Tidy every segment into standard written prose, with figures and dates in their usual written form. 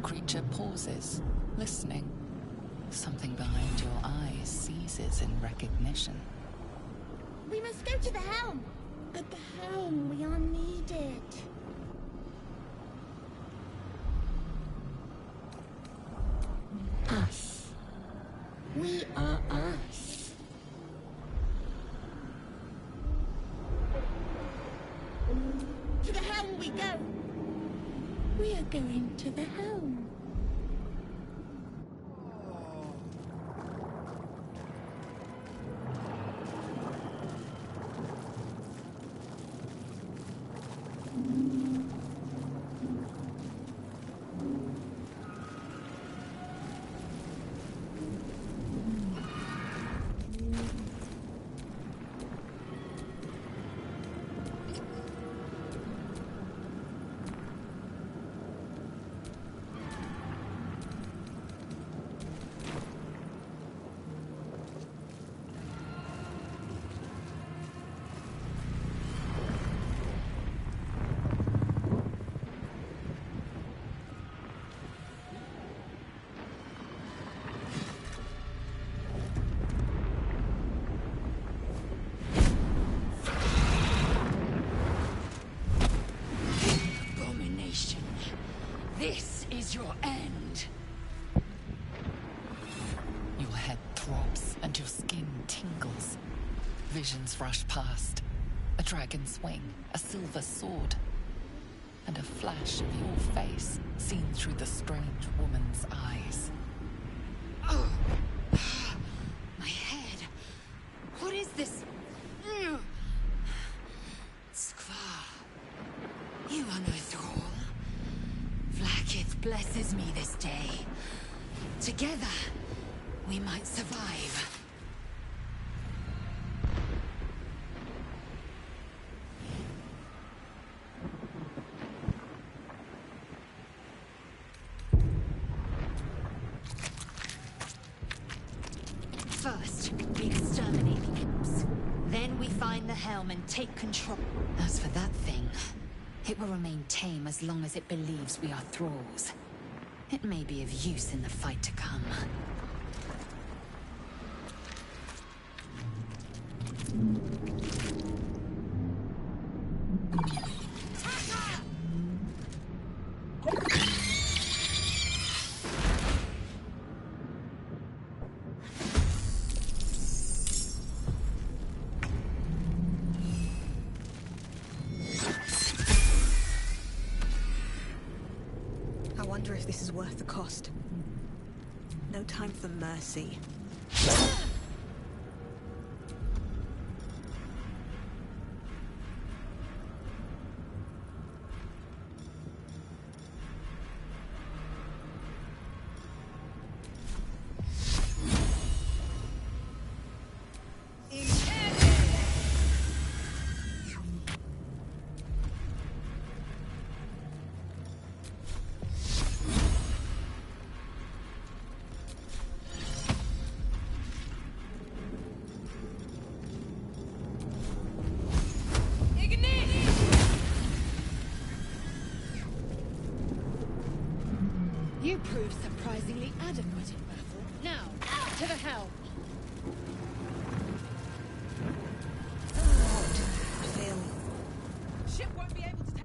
The creature pauses, listening. Something behind your eyes seizes in recognition. We must go to the helm. At the helm, we are needed. Us. We are us. To the helm we go. We are going to the helm. This is your end. Your head throbs and your skin tingles. Visions rush past. A dragon's wing, a silver sword, and a flash of your face seen through the strange woman's eyes. Oh! My head! What is this? Skvar, you are no thrall. Vlaakith blesses me this day. Together, we might survive. First, we exterminate the imps. Then we find the helm and take control. As for that thing, it will remain tame as long as it believes we are thralls. It may be of use in the fight to come. I wonder if this is worth the cost. No time for mercy. You proved surprisingly adequate in battle. Now, to the helm. Phil. Ship won't be able to take...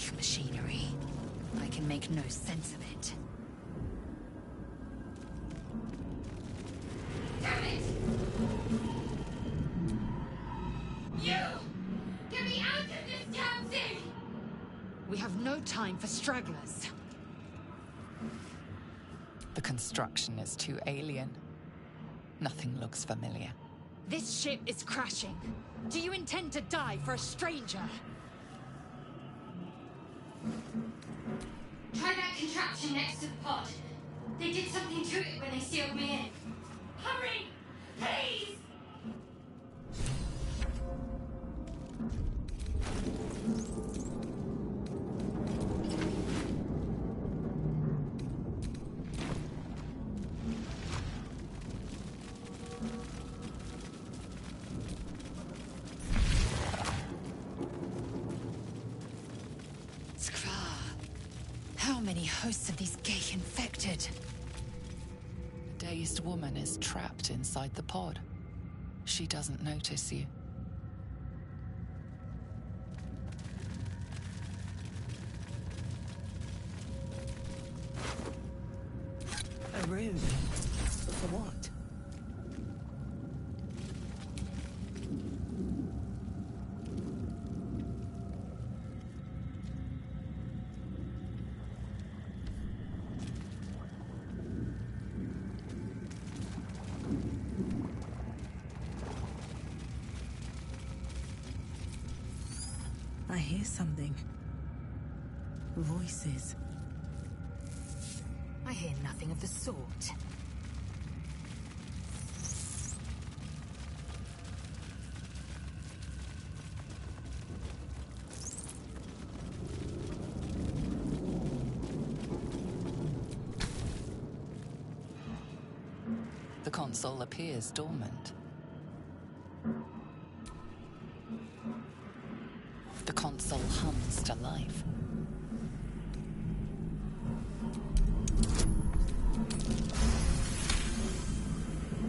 Ghaik machinery. I can make no sense of it. Damn it! You! Get me out of this damn thing! We have no time for stragglers. The construction is too alien. Nothing looks familiar. This ship is crashing. Do you intend to die for a stranger? Try that contraption next to the pod. They did something to it when they sealed me in. Hurry! Please! Skra. How many hosts of these Ghaik infected? A dazed woman is trapped inside the pod. She doesn't notice you. A room. But for what? I hear something. Voices. I hear nothing of the sort. The console appears dormant. The console hums to life.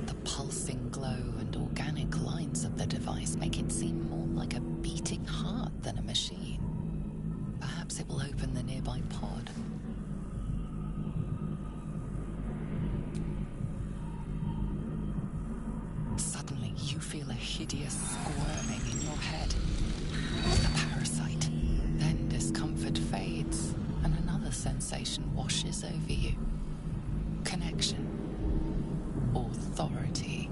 The pulsing glow and organic lines of the device make it seem more like a beating heart than a machine. Perhaps it will open the nearby pod. Suddenly, you feel a hideous squirming in your head. A parasite. Then discomfort fades, and another sensation washes over you. Connection. Authority.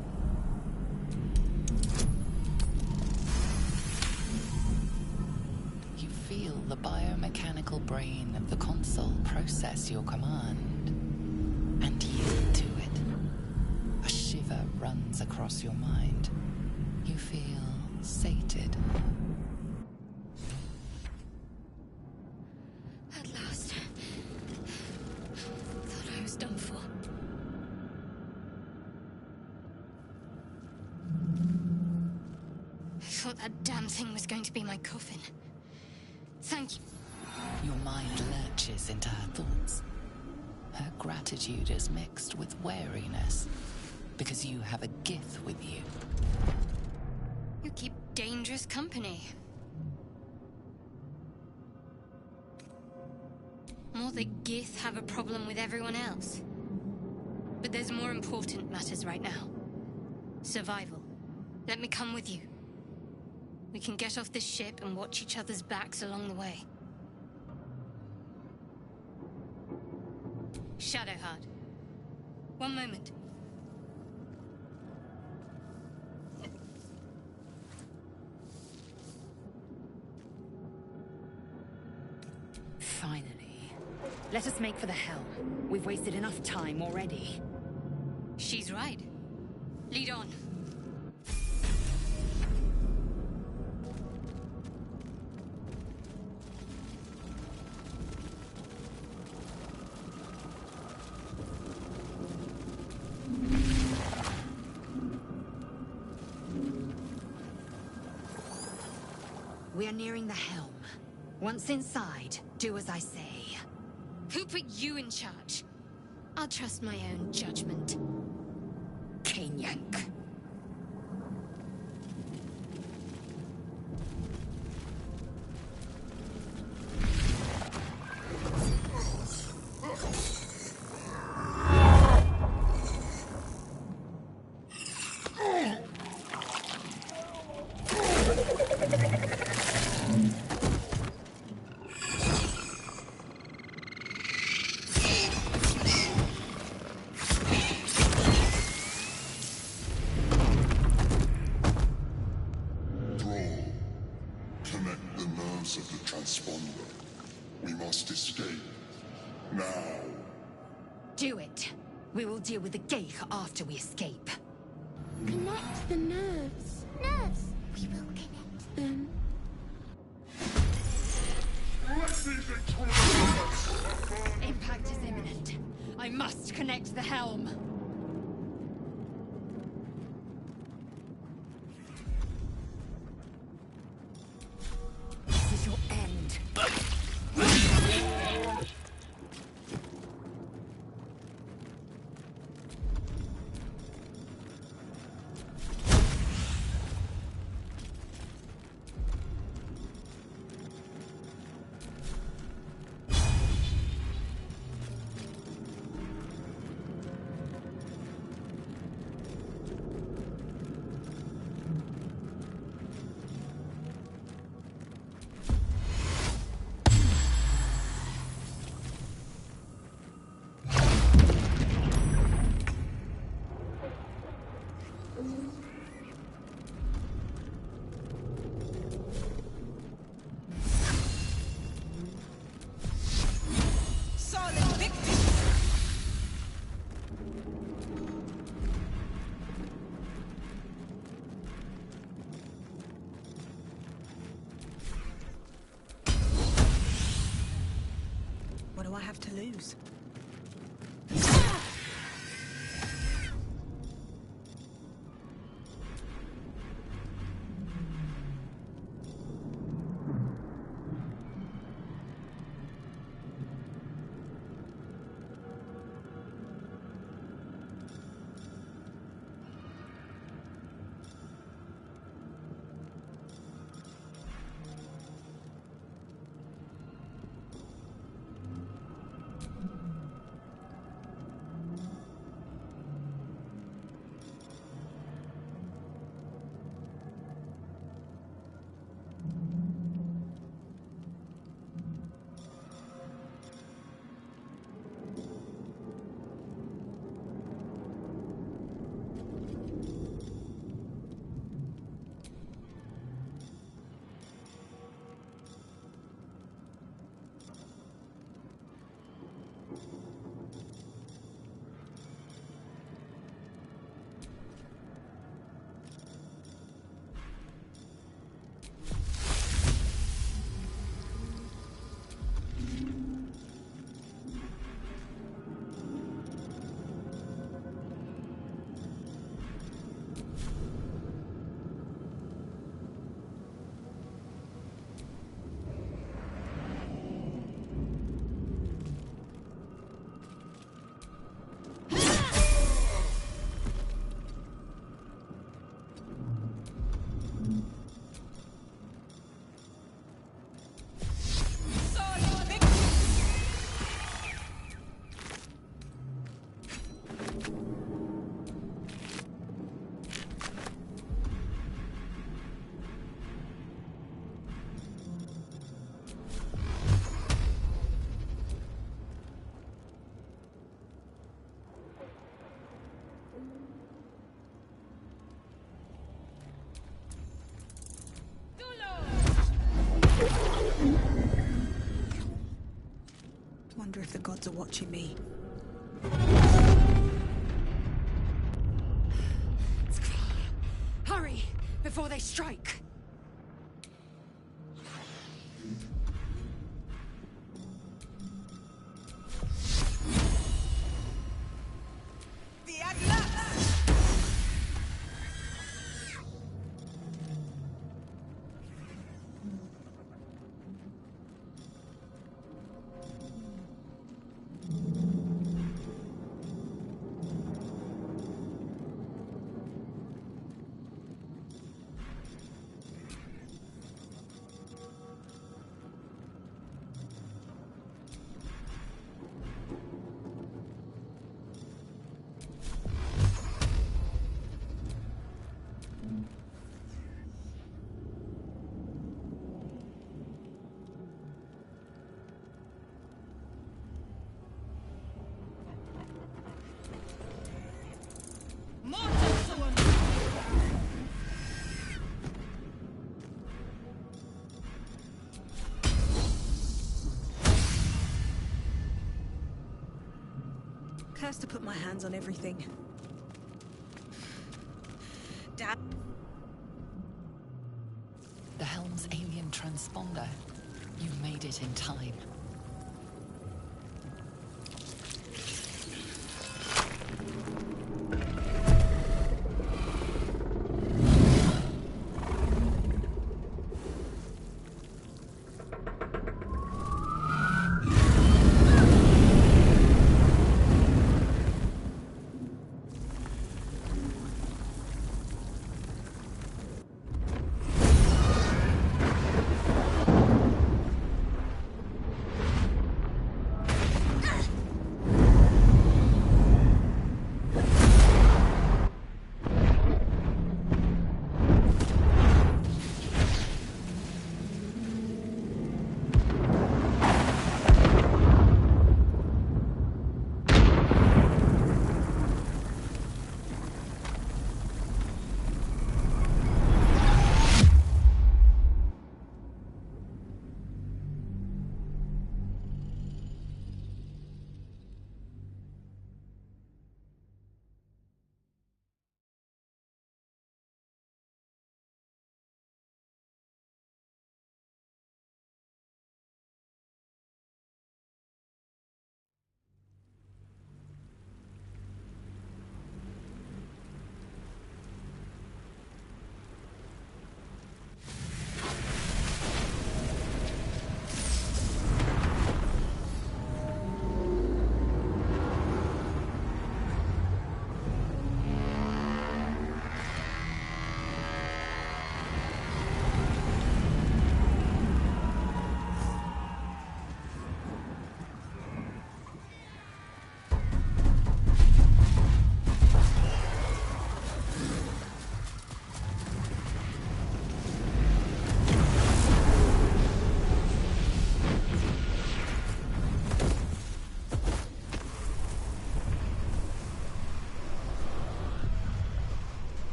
You feel the biomechanical brain of the console process your command and yield to it. A shiver runs across your mind. You feel sated. At last. Thought I was done for. I thought that damn thing was going to be my coffin. Thank you. Your mind lurches into her thoughts. Her gratitude is mixed with wariness, because you have a Gith with you. You keep dangerous company. More that Gith have a problem with everyone else. But there's more important matters right now. Survival. Let me come with you. We can get off this ship and watch each other's backs along the way. Shadowheart. One moment. Finally. Let us make for the helm. We've wasted enough time already. She's right. Lead on. We are nearing the helm. Once inside, do as I say. Who put you in charge? I'll trust my own judgment. Kanyank. Do it. We will deal with the Ghaik after we escape. Connect the nerves. Nerves! We will connect them. Impact is imminent. I must connect the helm. This is your end. What do I have to lose? Wonder if the gods are watching me. Hurry, before they strike! Cursed to put my hands on everything. Dad. The Helm's alien transponder. You made it in time.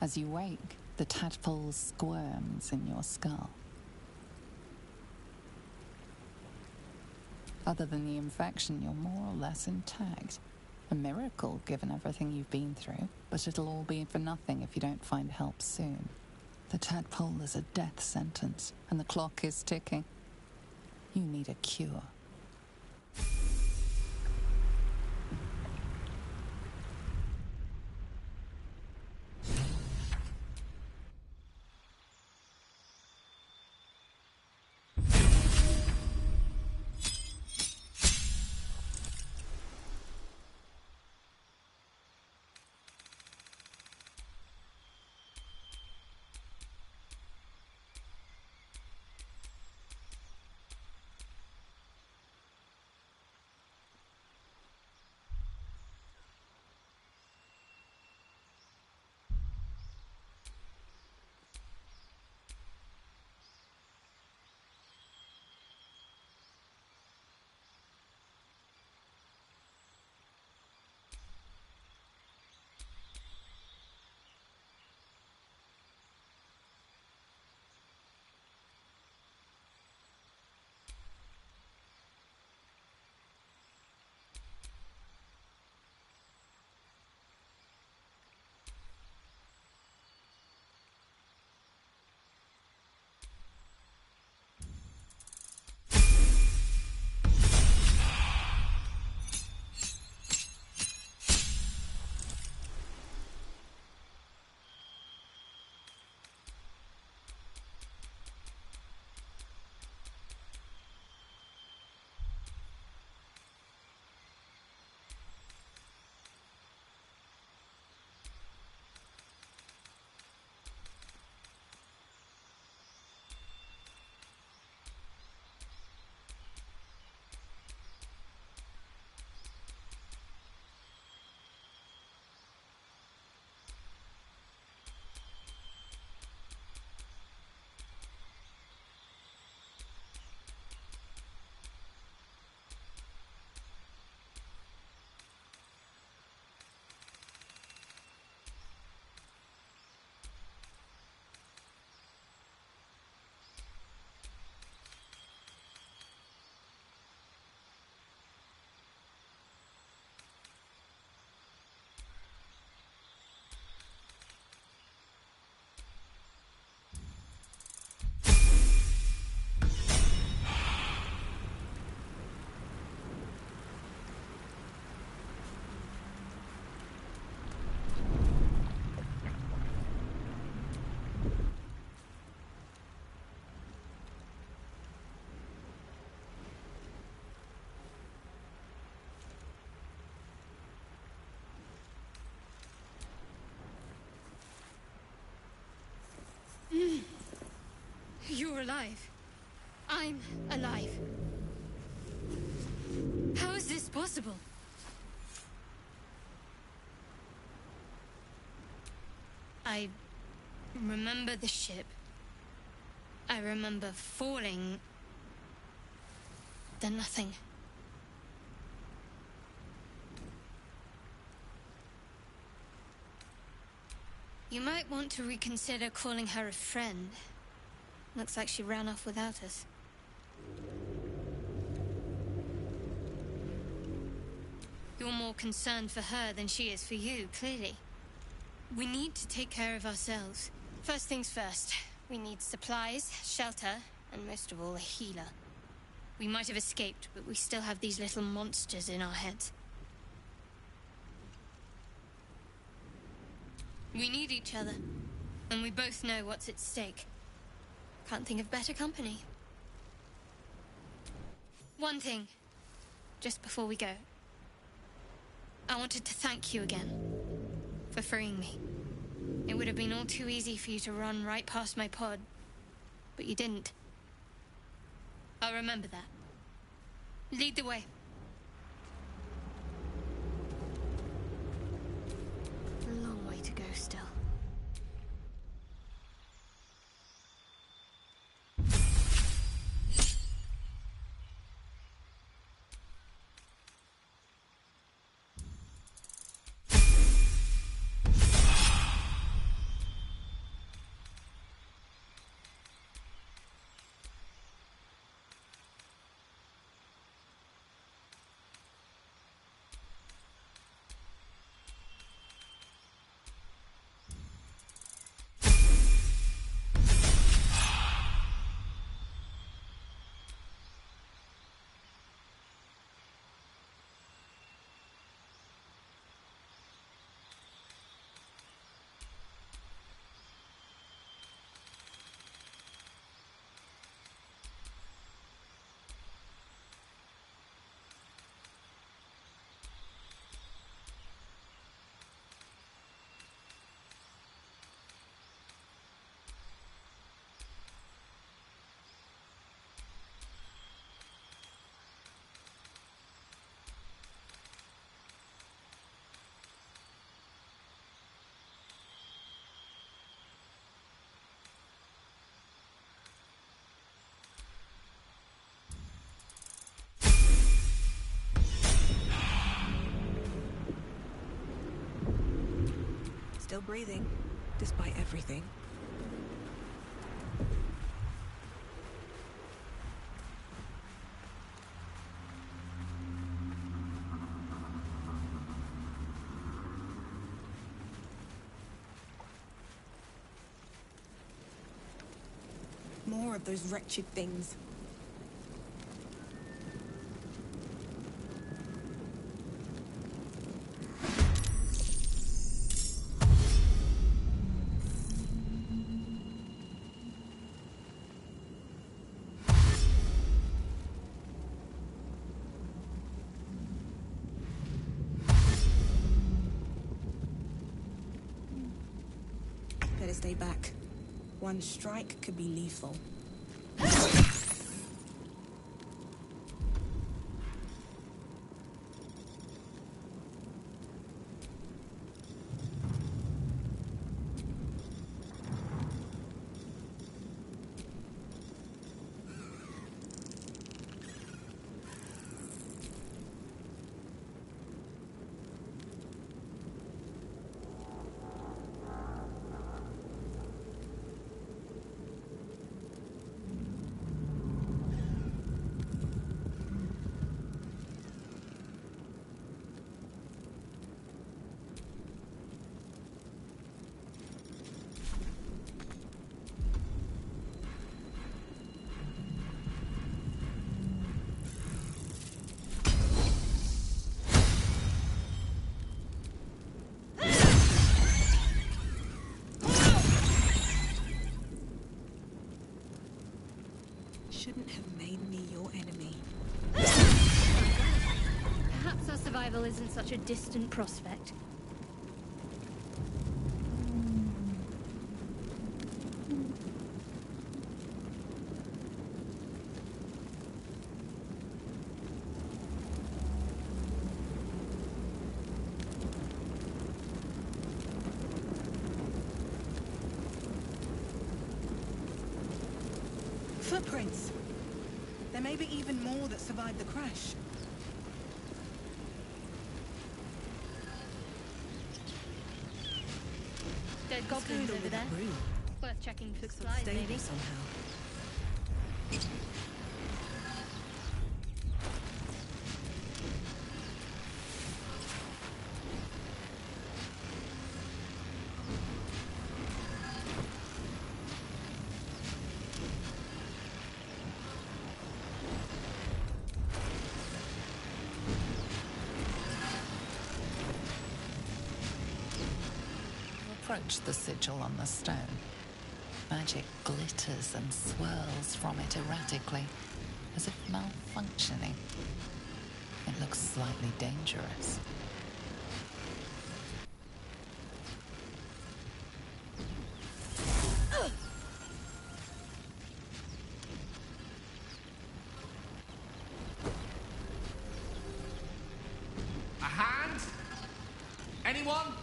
As you wake, the tadpole squirms in your skull. Other than the infection, you're more or less intact. A miracle, given everything you've been through, but it'll all be for nothing if you don't find help soon. The tadpole is a death sentence, and the clock is ticking. You need a cure. alive. I'm alive. How is this possible? I remember the ship. I remember falling. Then nothing. You might want to reconsider calling her a friend. Looks like she ran off without us. You're more concerned for her than she is for you, clearly. We need to take care of ourselves. First things first. We need supplies, shelter, and most of all, a healer. We might have escaped, but we still have these little monsters in our heads. We need each other, and we both know what's at stake. Can't think of better company. One thing, just before we go. I wanted to thank you again for freeing me. It would have been all too easy for you to run right past my pod, but you didn't. I'll remember that. Lead the way. A long way to go still. Still breathing, despite everything. More of those wretched things. Better stay back. One strike could be lethal. Shouldn't have made me your enemy. Perhaps our survival isn't such a distant prospect. Footprints! There may be even more that survived the crash. Dead What's goblins going on over with there. that room? Worth checking for Looks supplies, unstable maybe. somehow. Approach the sigil on the stone. Magic glitters and swirls from it erratically, as if malfunctioning. It looks slightly dangerous. A hand? Anyone?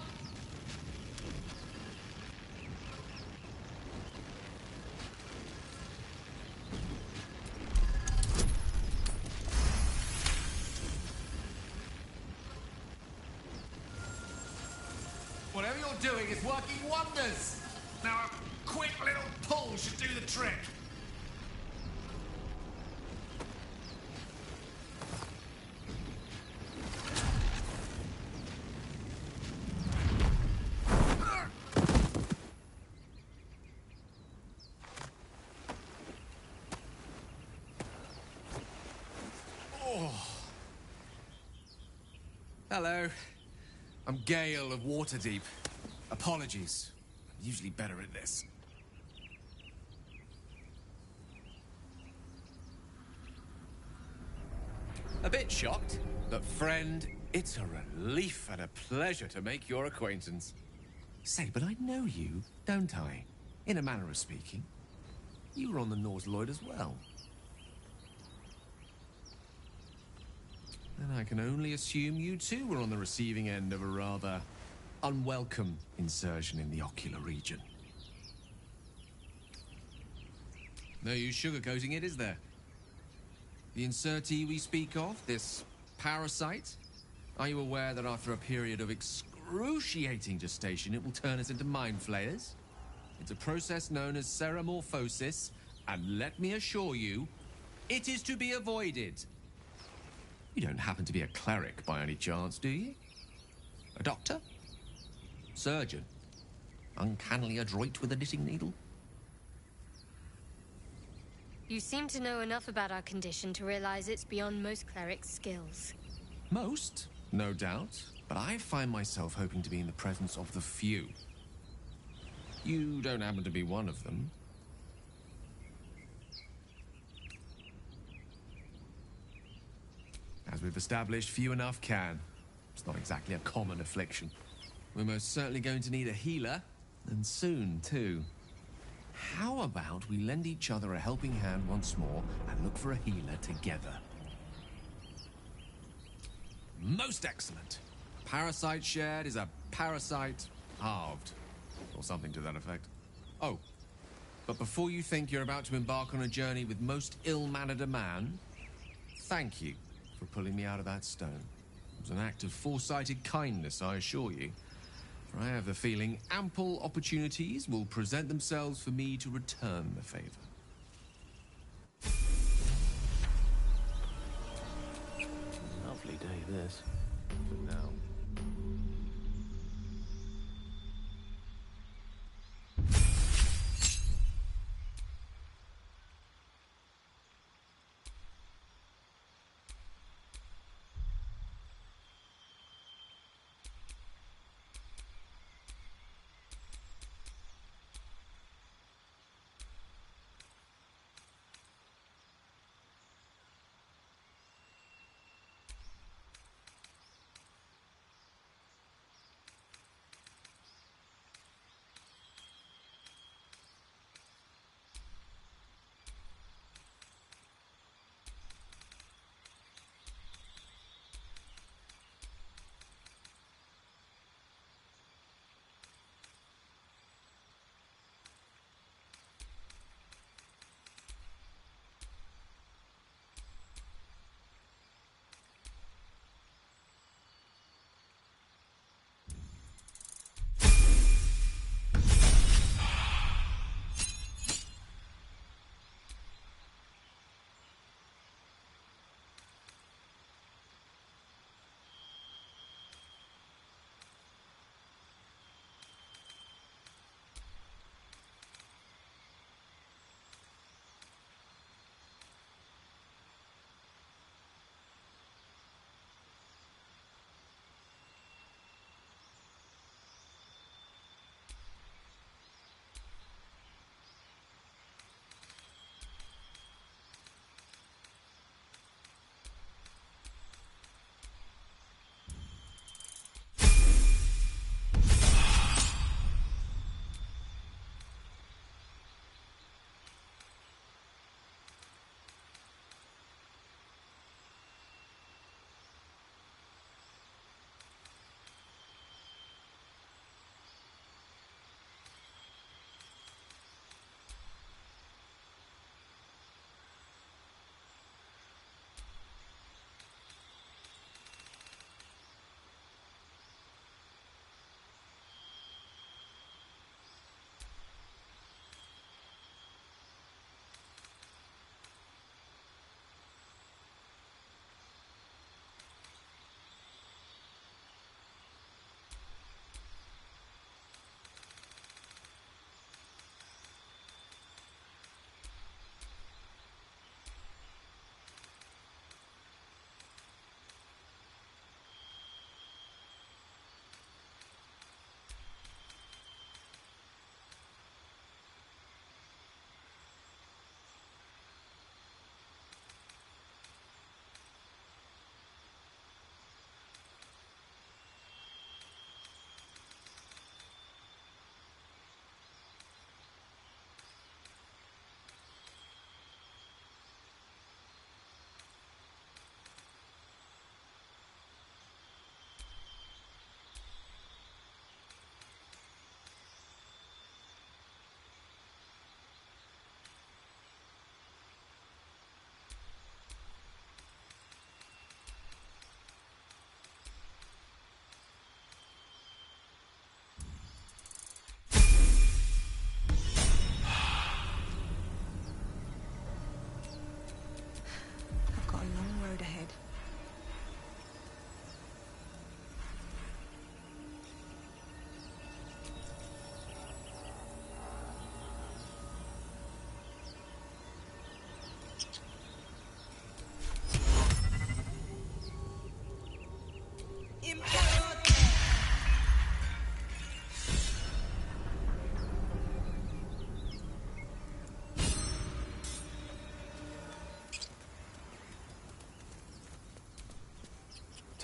Whatever you're doing is working wonders. Now a quick little pull should do the trick. Hello. I'm Gale of Waterdeep. Apologies. I'm usually better at this. A bit shocked, but friend, it's a relief and a pleasure to make your acquaintance. Say, but I know you, don't I? In a manner of speaking. You were on the Nautiloid as well. Then I can only assume you too were on the receiving end of a rather unwelcome insertion in the ocular region. No use sugarcoating it, is there? The insertee we speak of, this parasite, are you aware that after a period of excruciating gestation, it will turn us into mind flayers? It's a process known as ceramorphosis, and let me assure you, it is to be avoided. You don't happen to be a cleric by any chance, do you? A doctor? Surgeon? Uncannily adroit with a knitting needle? You seem to know enough about our condition to realize it's beyond most clerics' skills. Most, no doubt. But I find myself hoping to be in the presence of the few. You don't happen to be one of them. As we've established, few enough can. It's not exactly a common affliction. We're most certainly going to need a healer, and soon, too. How about we lend each other a helping hand once more and look for a healer together? Most excellent. Parasite shared is a parasite halved, or something to that effect. Oh, but before you think you're about to embark on a journey with most ill-mannered a man, thank you for pulling me out of that stone. It was an act of foresighted kindness, I assure you. For I have the feeling ample opportunities will present themselves for me to return the favor. Lovely day, this. For now.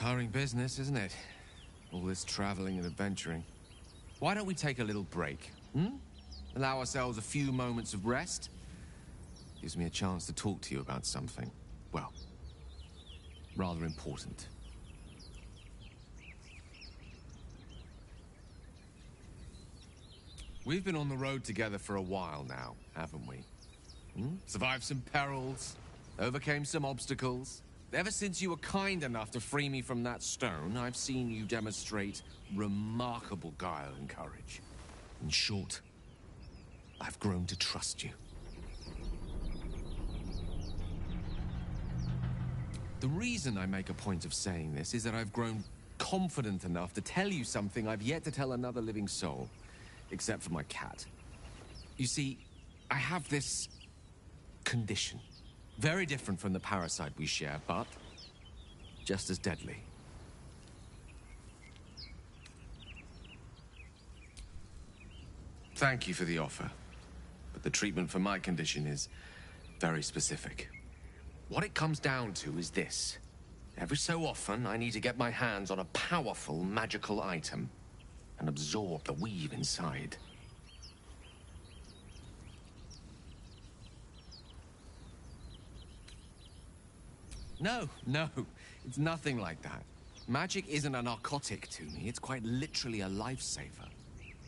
Tiring business, isn't it? All this traveling and adventuring. Why don't we take a little break, hmm? Allow ourselves a few moments of rest? Gives me a chance to talk to you about something, well, rather important. We've been on the road together for a while now, haven't we? Survived some perils, overcame some obstacles. Ever since you were kind enough to free me from that stone, I've seen you demonstrate remarkable guile and courage. In short, I've grown to trust you. The reason I make a point of saying this is that I've grown confident enough to tell you something I've yet to tell another living soul, except for my cat. You see, I have this condition. Very different from the parasite we share, but just as deadly. Thank you for the offer, but the treatment for my condition is very specific. What it comes down to is this. Every so often, I need to get my hands on a powerful magical item and absorb the weave inside. No, it's nothing like that. Magic isn't a narcotic to me, it's quite literally a lifesaver.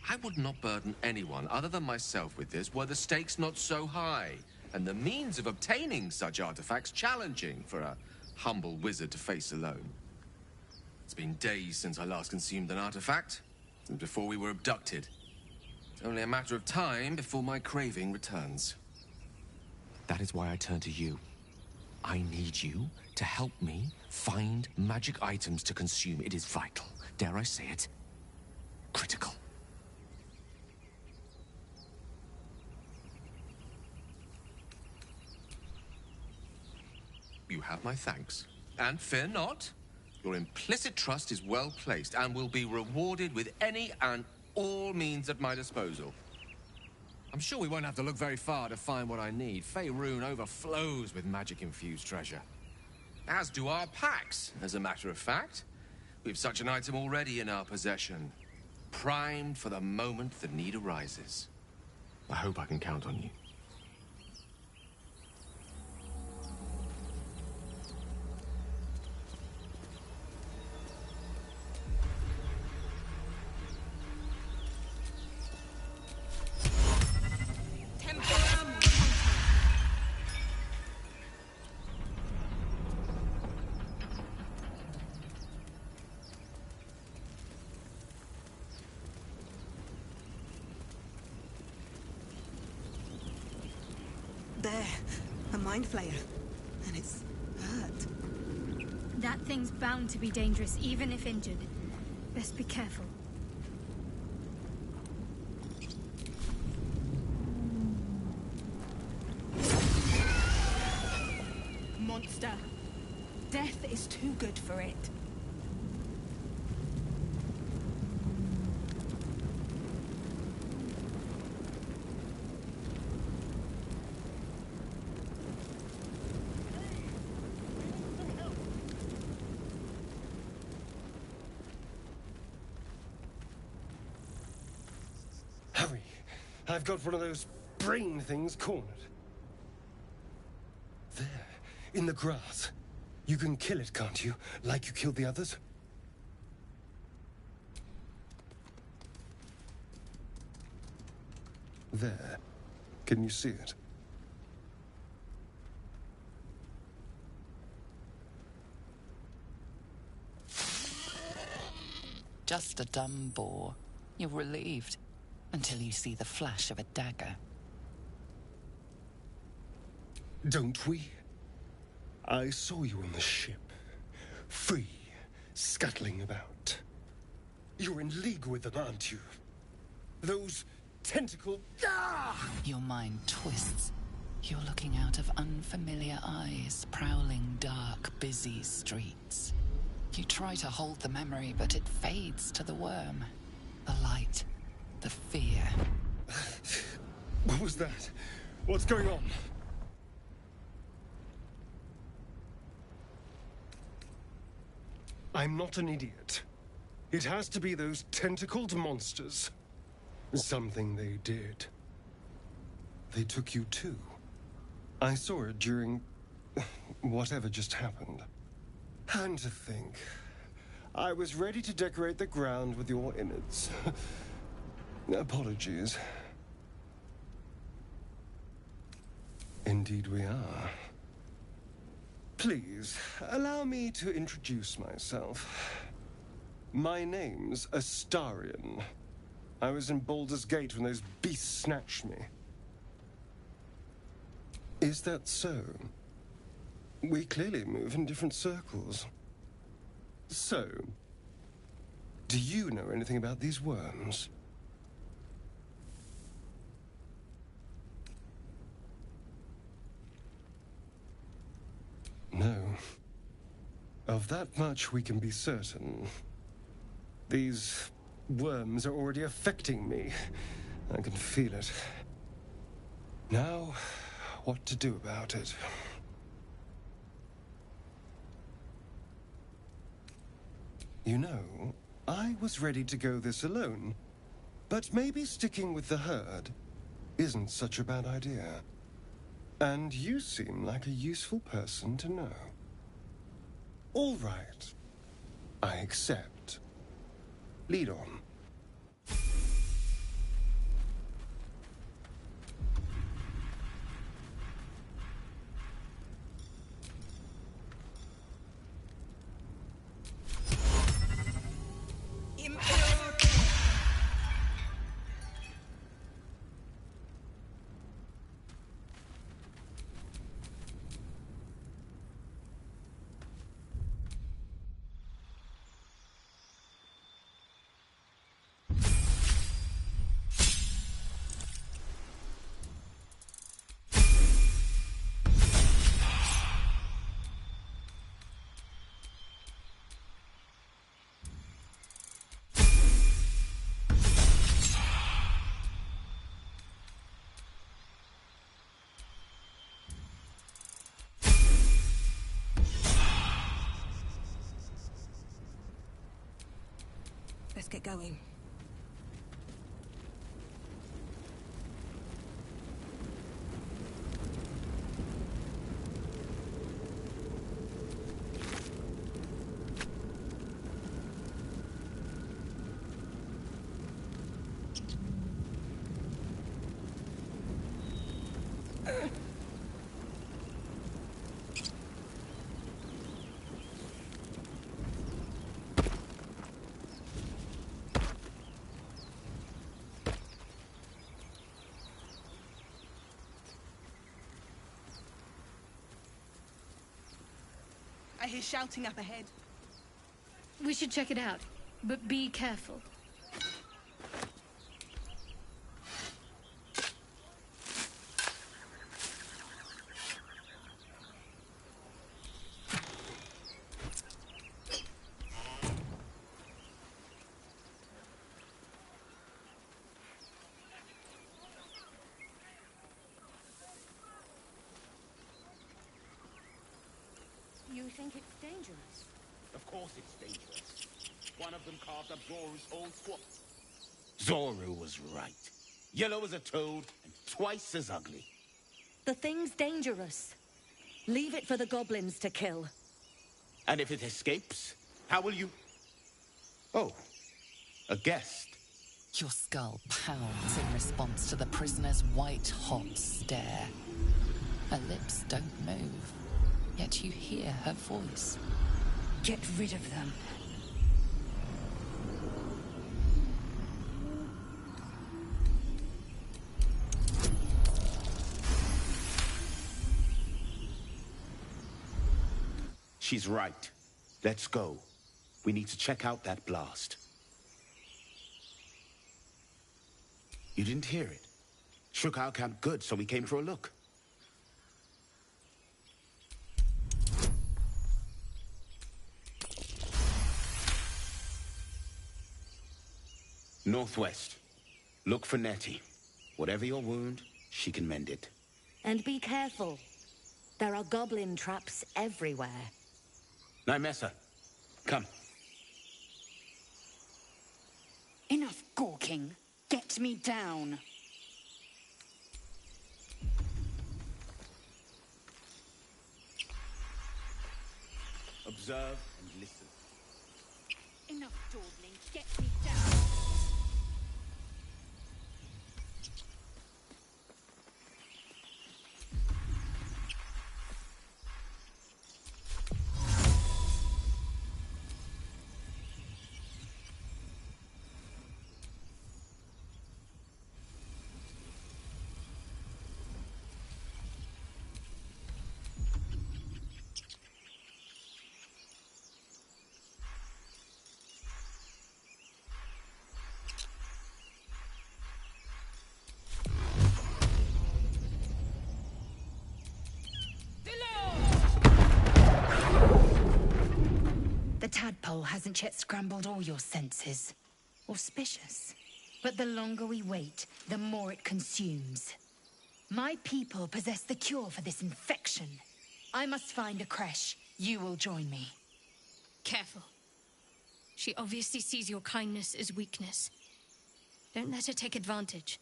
I would not burden anyone other than myself with this were the stakes not so high, and the means of obtaining such artifacts challenging for a humble wizard to face alone. It's been days since I last consumed an artifact, since before we were abducted. It's only a matter of time before my craving returns. That is why I turn to you. I need you to help me find magic items to consume. It is vital. Dare I say it? Critical. You have my thanks. And fear not. Your implicit trust is well placed and will be rewarded with any and all means at my disposal. I'm sure we won't have to look very far to find what I need. Faerun overflows with magic-infused treasure. As do our packs, as a matter of fact. We've such an item already in our possession. Primed for the moment the need arises. I hope I can count on you. There, a mind flayer, and it's hurt. That thing's bound to be dangerous, even if injured. Best be careful. Monster. Death is too good for it. Hurry! I've got one of those brain things cornered. There, in the grass. You can kill it, can't you? Like you killed the others? There. Can you see it? Just a dumb boar. You're relieved. Until you see the flash of a dagger. Don't we? I saw you on the ship. Free, scuttling about. You're in league with them, aren't you? Those tentacle... Ah! Your mind twists. You're looking out of unfamiliar eyes, prowling dark, busy streets. You try to hold the memory, but it fades to the worm. The light. The fear. What was that? What's going on? I'm not an idiot. It has to be those tentacled monsters. Something they did. They took you too. I saw it during whatever just happened. And to think, I was ready to decorate the ground with your innards. Apologies. Indeed we are. Please, allow me to introduce myself. My name's Astarion. I was in Baldur's Gate when those beasts snatched me. Is that so? We clearly move in different circles. So, do you know anything about these worms? No. Of that much we can be certain. These worms are already affecting me. I can feel it. Now, what to do about it? You know, I was ready to go this alone, but maybe sticking with the herd isn't such a bad idea. And you seem like a useful person to know. All right. I accept. Lead on. Let's get going. I hear shouting up ahead. We should check it out, but be careful. You think it's dangerous? Of course it's dangerous. One of them carved up Zoru's old squad. Zoru was right. Yellow as a toad and twice as ugly. The thing's dangerous. Leave it for the goblins to kill. And if it escapes, how will you... Oh, a guest. Your skull pounds in response to the prisoner's white-hot stare. Her lips don't move, yet you hear her voice. Get rid of them. She's right. Let's go. We need to check out that blast. You didn't hear it? Shook our camp good, so we came for a look. Northwest. Look for Nettie. Whatever your wound, she can mend it. And be careful. There are goblin traps everywhere. Nymessa, come. talking. Get me down. Observe and listen. Enough dawdling. Get me down. The tadpole hasn't yet scrambled all your senses. Auspicious. But the longer we wait, the more it consumes. My people possess the cure for this infection. I must find a creche. You will join me. Careful. She obviously sees your kindness as weakness. Don't let her take advantage.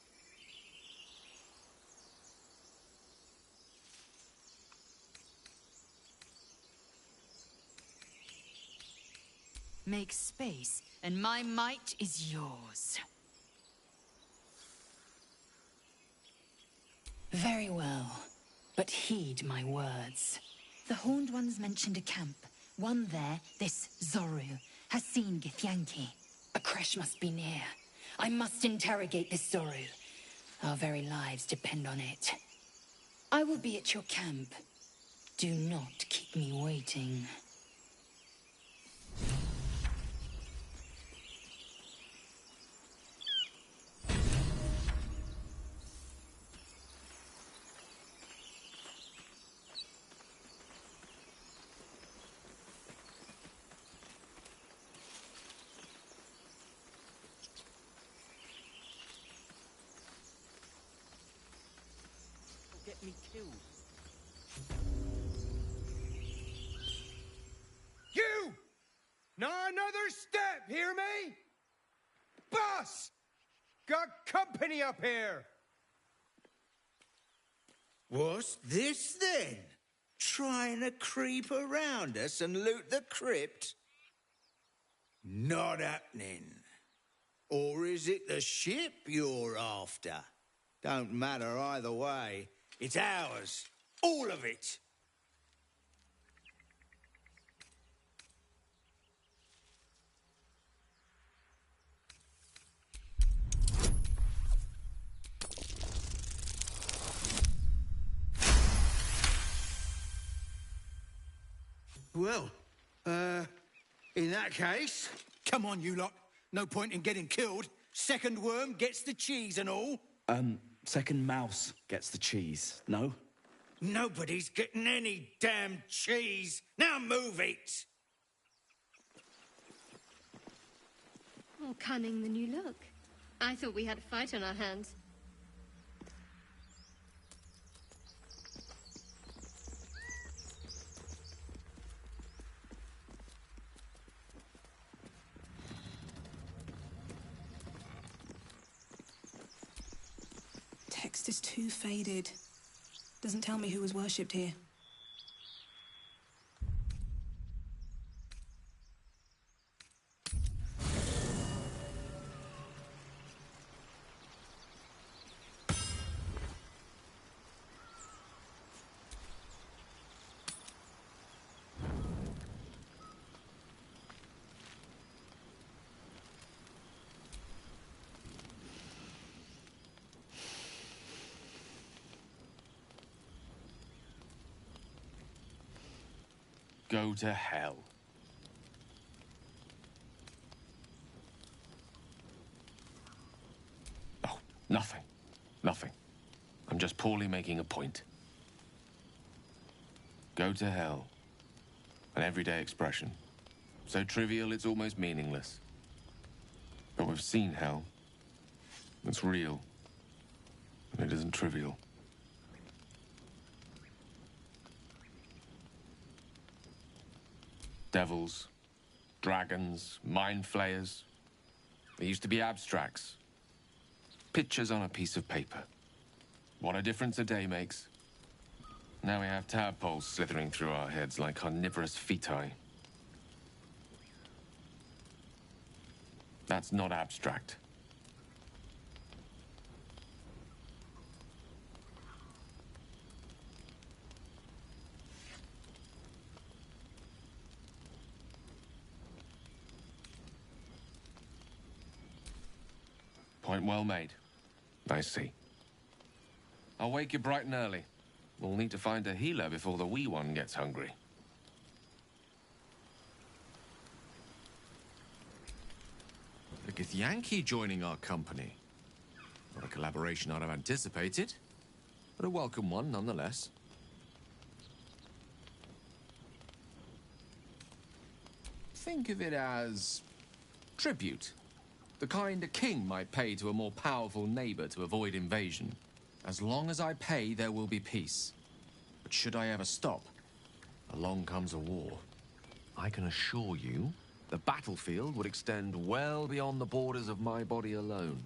Make space, and my might is yours. Very well, but heed my words. The Horned Ones mentioned a camp. One there, this Zorru, has seen Githyanki. A creche must be near. I must interrogate this Zorru. Our very lives depend on it. I will be at your camp. Do not keep me waiting. Get me killed. You! Not another step, hear me? Boss! Got company up here! What's this then? Trying to creep around us and loot the crypt? Not happening. Or is it the ship you're after? Don't matter either way. It's ours. All of it. Well, in that case... Come on, you lot. No point in getting killed. Second worm gets the cheese and all. Second mouse gets the cheese, no? Nobody's getting any damn cheese. Now move it. More cunning than you look. I thought we had a fight on our hands. Text is too faded. Doesn't tell me who was worshipped here. Go to hell. Oh, nothing. Nothing. I'm just poorly making a point. Go to hell. An everyday expression. So trivial it's almost meaningless. But we've seen hell. It's real. And it isn't trivial. Devils, dragons, mind flayers. They used to be abstracts, Pictures on a piece of paper. What a difference a day makes. Now we have tadpoles slithering through our heads like carnivorous feti. That's not abstract. Point well made. I see. I'll wake you bright and early. We'll need to find a healer before the wee one gets hungry. The Githyanki joining our company. Not a collaboration I'd have anticipated, but a welcome one nonetheless. Think of it as tribute. The kind a king might pay to a more powerful neighbor to avoid invasion. As long as I pay, there will be peace. But should I ever stop, along comes a war. I can assure you, the battlefield would extend well beyond the borders of my body alone.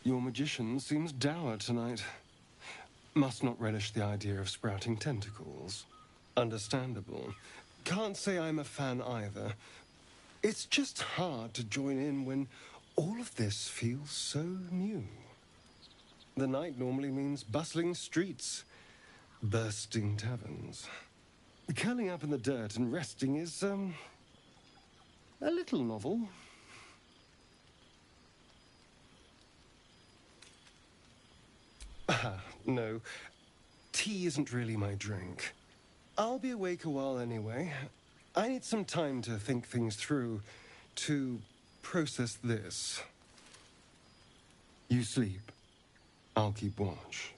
Your magician seems dour tonight. Must not relish the idea of sprouting tentacles. Understandable. Can't say I'm a fan either. It's just hard to join in when all of this feels so new. The night normally means bustling streets, bursting taverns. Curling up in the dirt and resting is, a little novel. No. Tea isn't really my drink. I'll be awake a while anyway. I need some time to think things through, to process this. You sleep. I'll keep watch.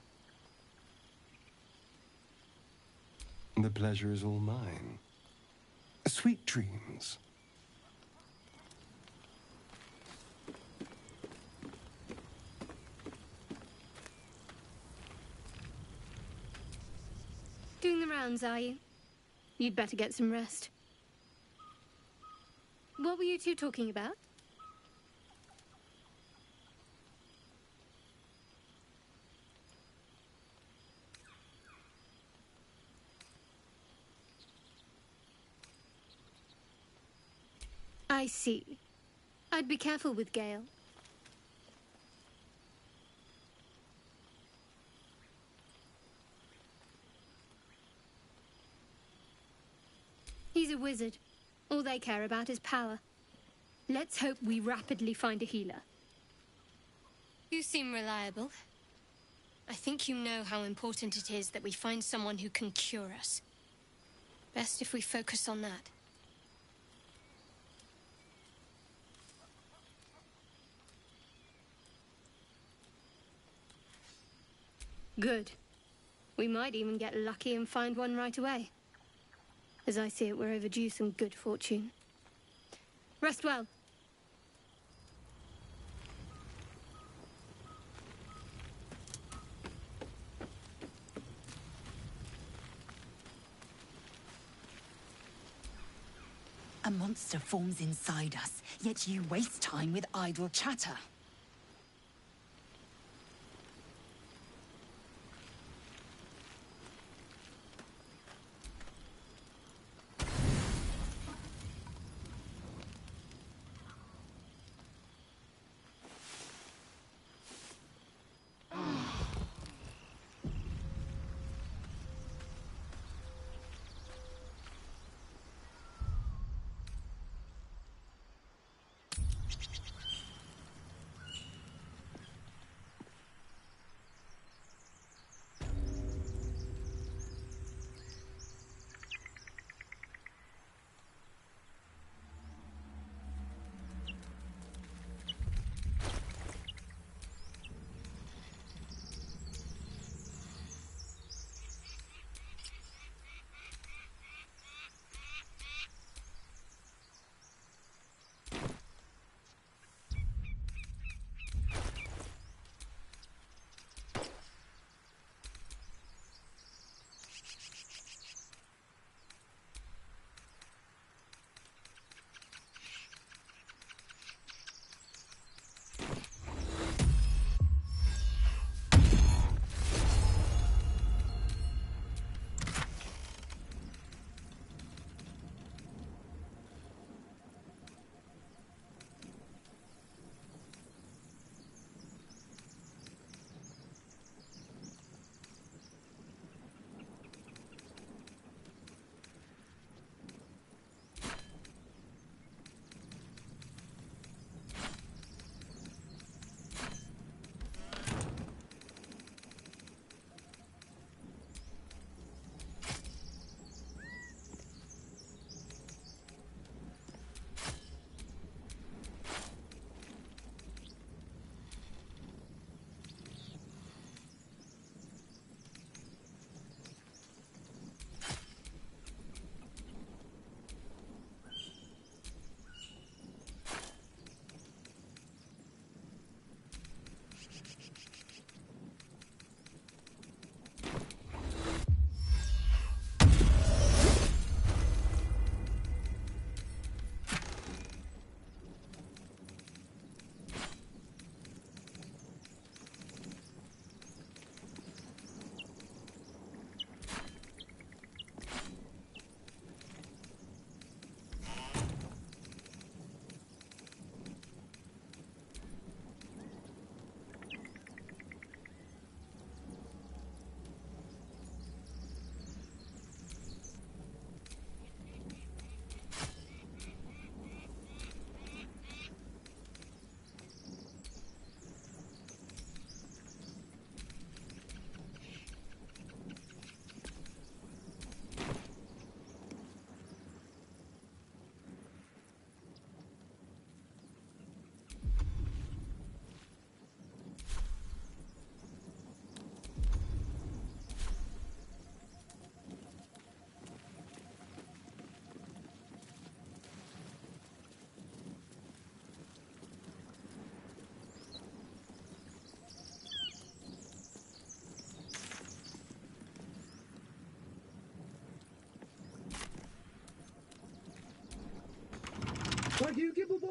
The pleasure is all mine. Sweet dreams. Doing the rounds, are you? You'd better get some rest. What were you two talking about? I see. I'd be careful with Gale. He's a wizard. All they care about is power. Let's hope we rapidly find a healer. You seem reliable. I think you know how important it is that we find someone who can cure us. Best if we focus on that. Good. We might even get lucky and find one right away. As I see it, we're overdue some good fortune. Rest well. A monster forms inside us, yet you waste time with idle chatter.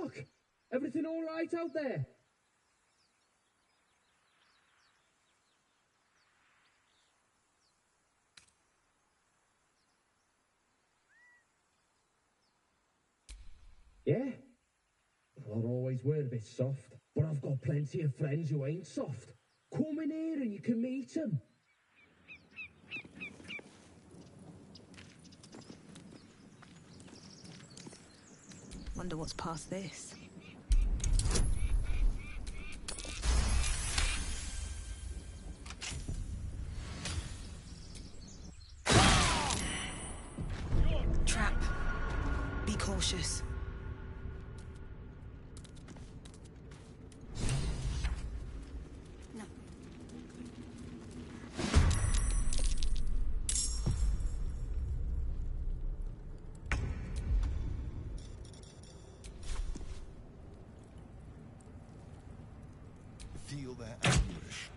Doc! Everything all right out there? Yeah? Well, I always were a bit soft, but I've got plenty of friends who ain't soft. Come in here and you can meet them. Wonder what's past this. Trap. Be cautious. Feel that anguish.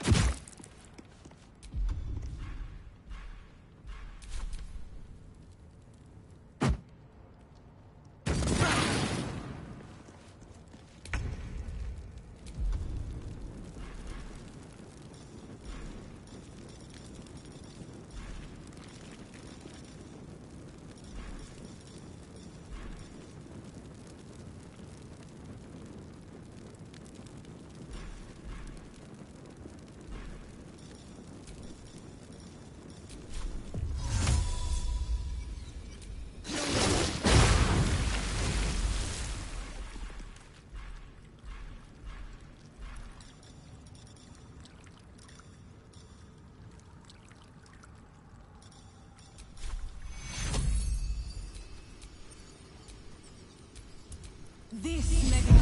This may be...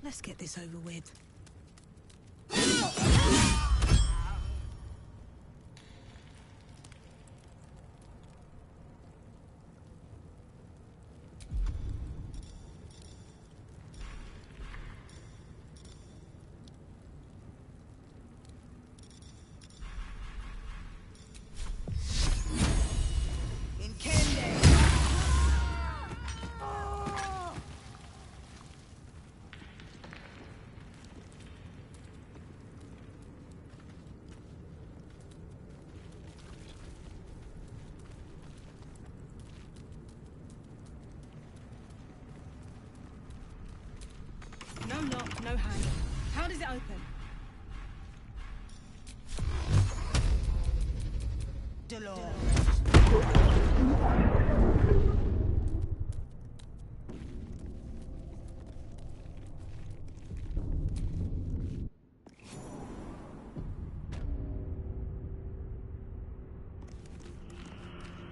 Let's get this over with. No knock, no handle. How does it open?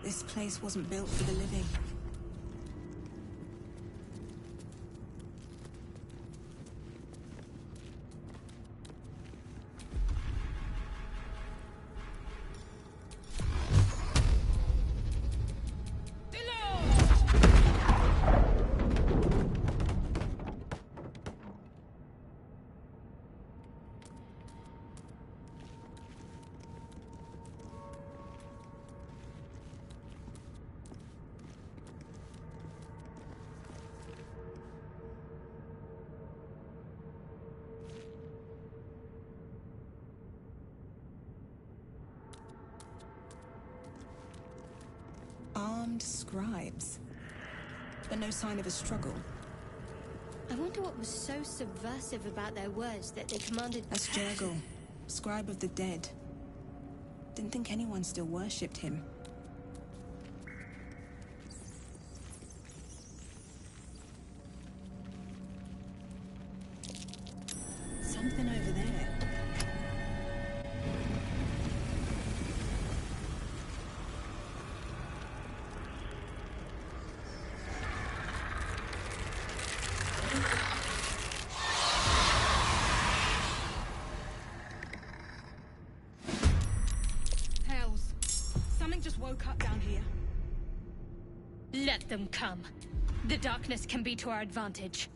This place wasn't built for the living. Armed scribes, but no sign of a struggle. I wonder what was so subversive about their words that they commanded... That's Jurgle, scribe of the dead. Didn't think anyone still worshipped him. Something over there. Let them come. The darkness can be to our advantage.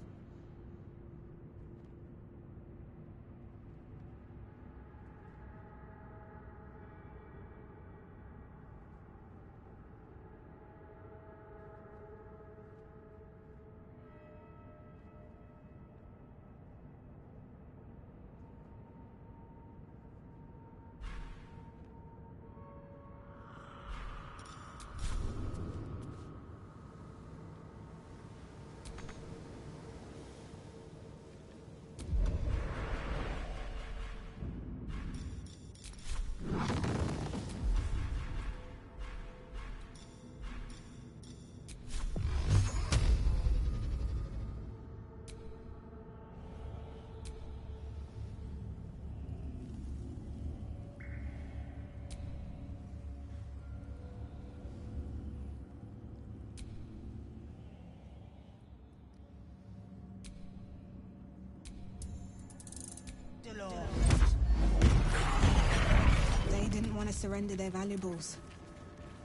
They didn't want to surrender their valuables,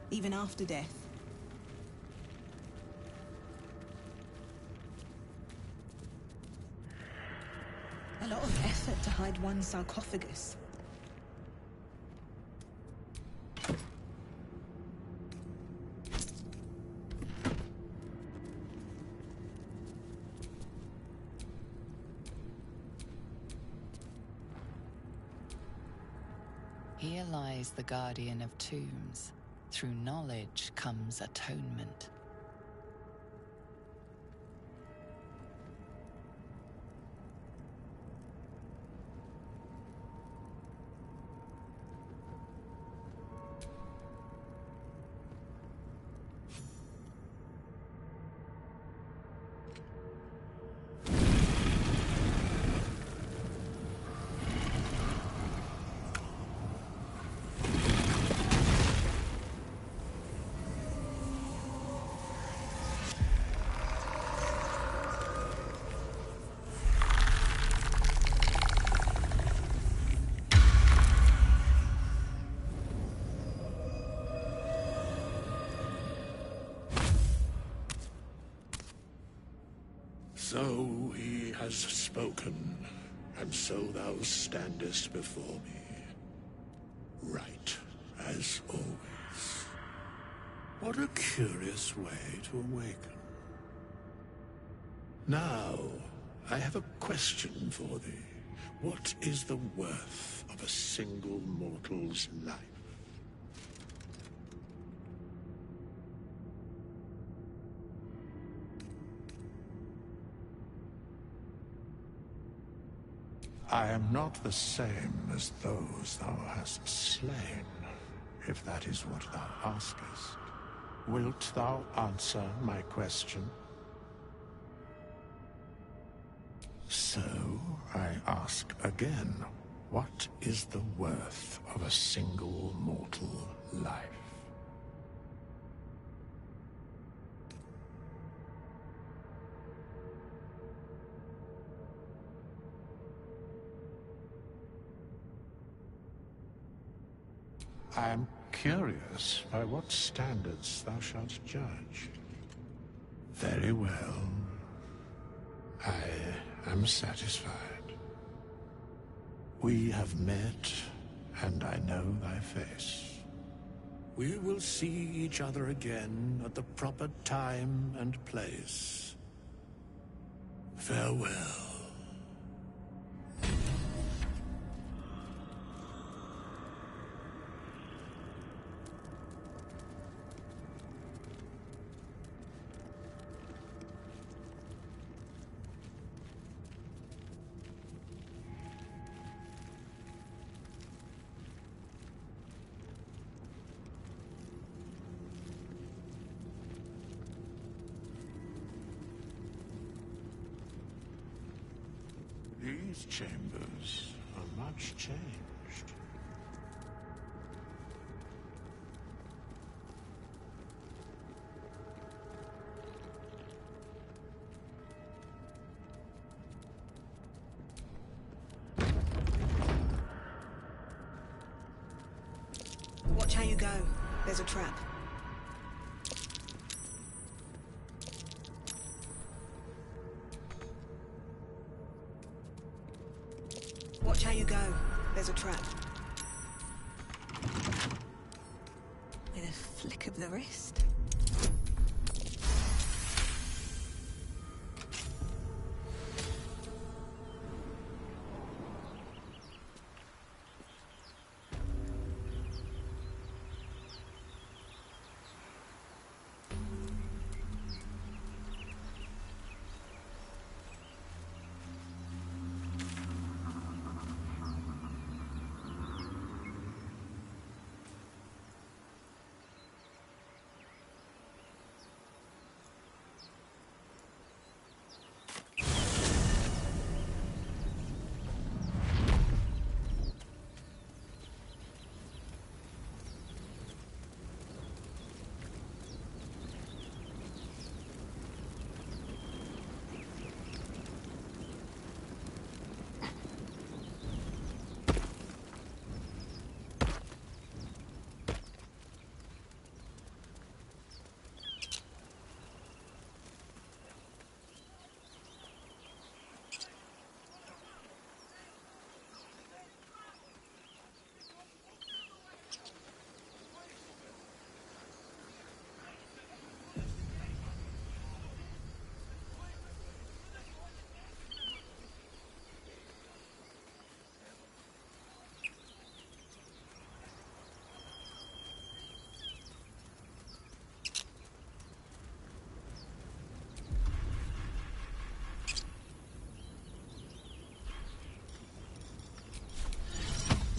even after death. A lot of effort to hide one sarcophagus. Here lies the Guardian of Tombs. Through knowledge comes atonement. So he has spoken, and so thou standest before me. Right, as always. What a curious way to awaken. Now, I have a question for thee. What is the worth of a single mortal's life? I am not the same as those thou hast slain, if that is what thou askest. Wilt thou answer my question? So, I ask again, what is the worth of a single mortal life? I am curious by what standards thou shalt judge. Very well. I am satisfied. We have met, and I know thy face. We will see each other again at the proper time and place. Farewell. These chambers are much changed. Watch how you go. There's a trap. Watch how you go. There's a trap. With a flick of the wrist.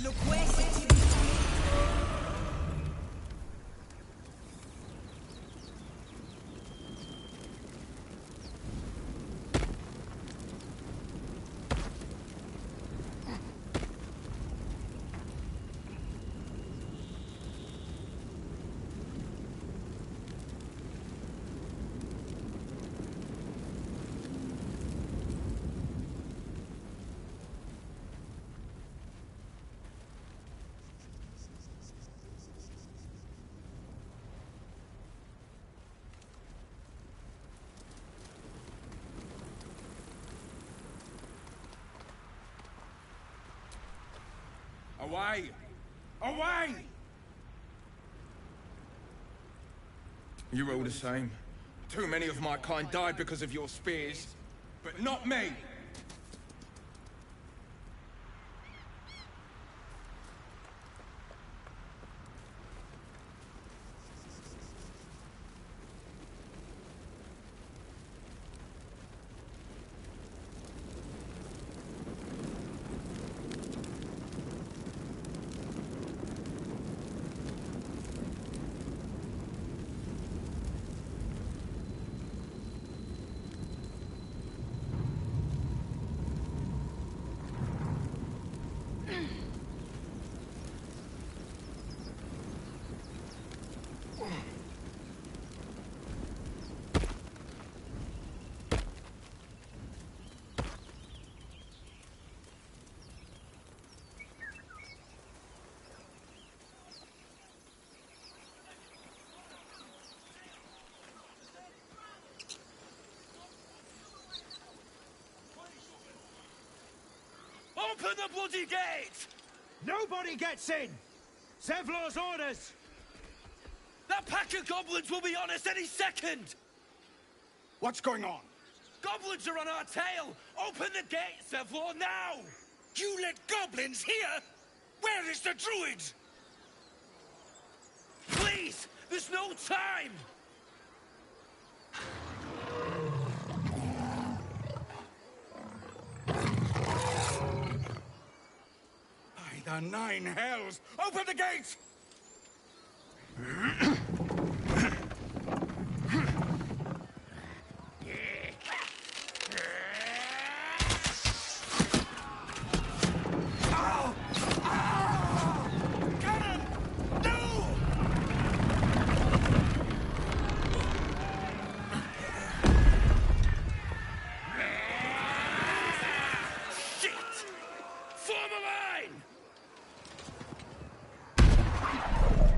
Look where it's Away! Away! You're all the same. Too many of my kind died because of your spears, but not me! Open the bloody gate! Nobody gets in! Zevlor's orders! That pack of goblins will be on us any second! What's going on? Goblins are on our tail! Open the gate, Zevlor, now! You let goblins here? Where is the druid? Please! There's no time! By the nine hells! Open the gate!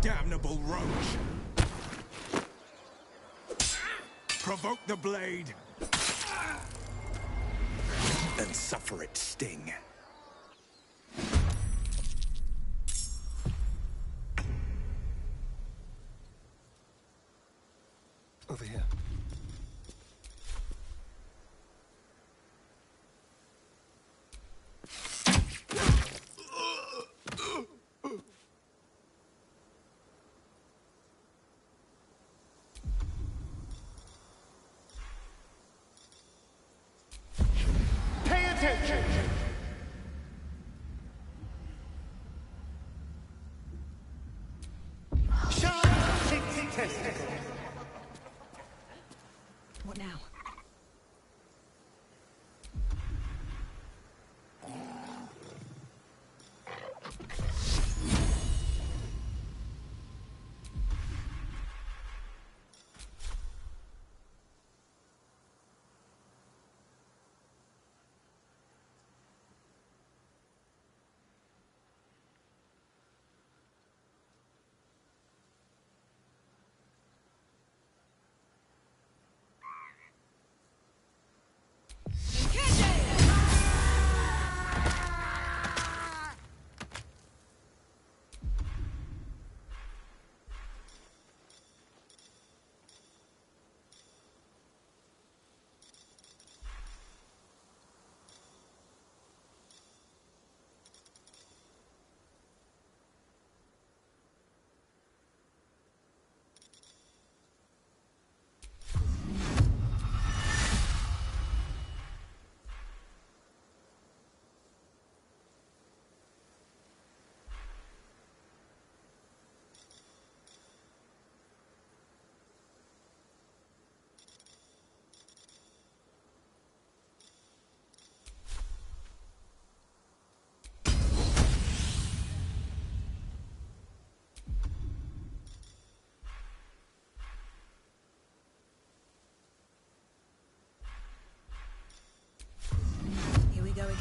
Damnable roach! Provoke the blade! And suffer its sting. Over here. Pay attention! Sharp 6 testicles. What now? Go again.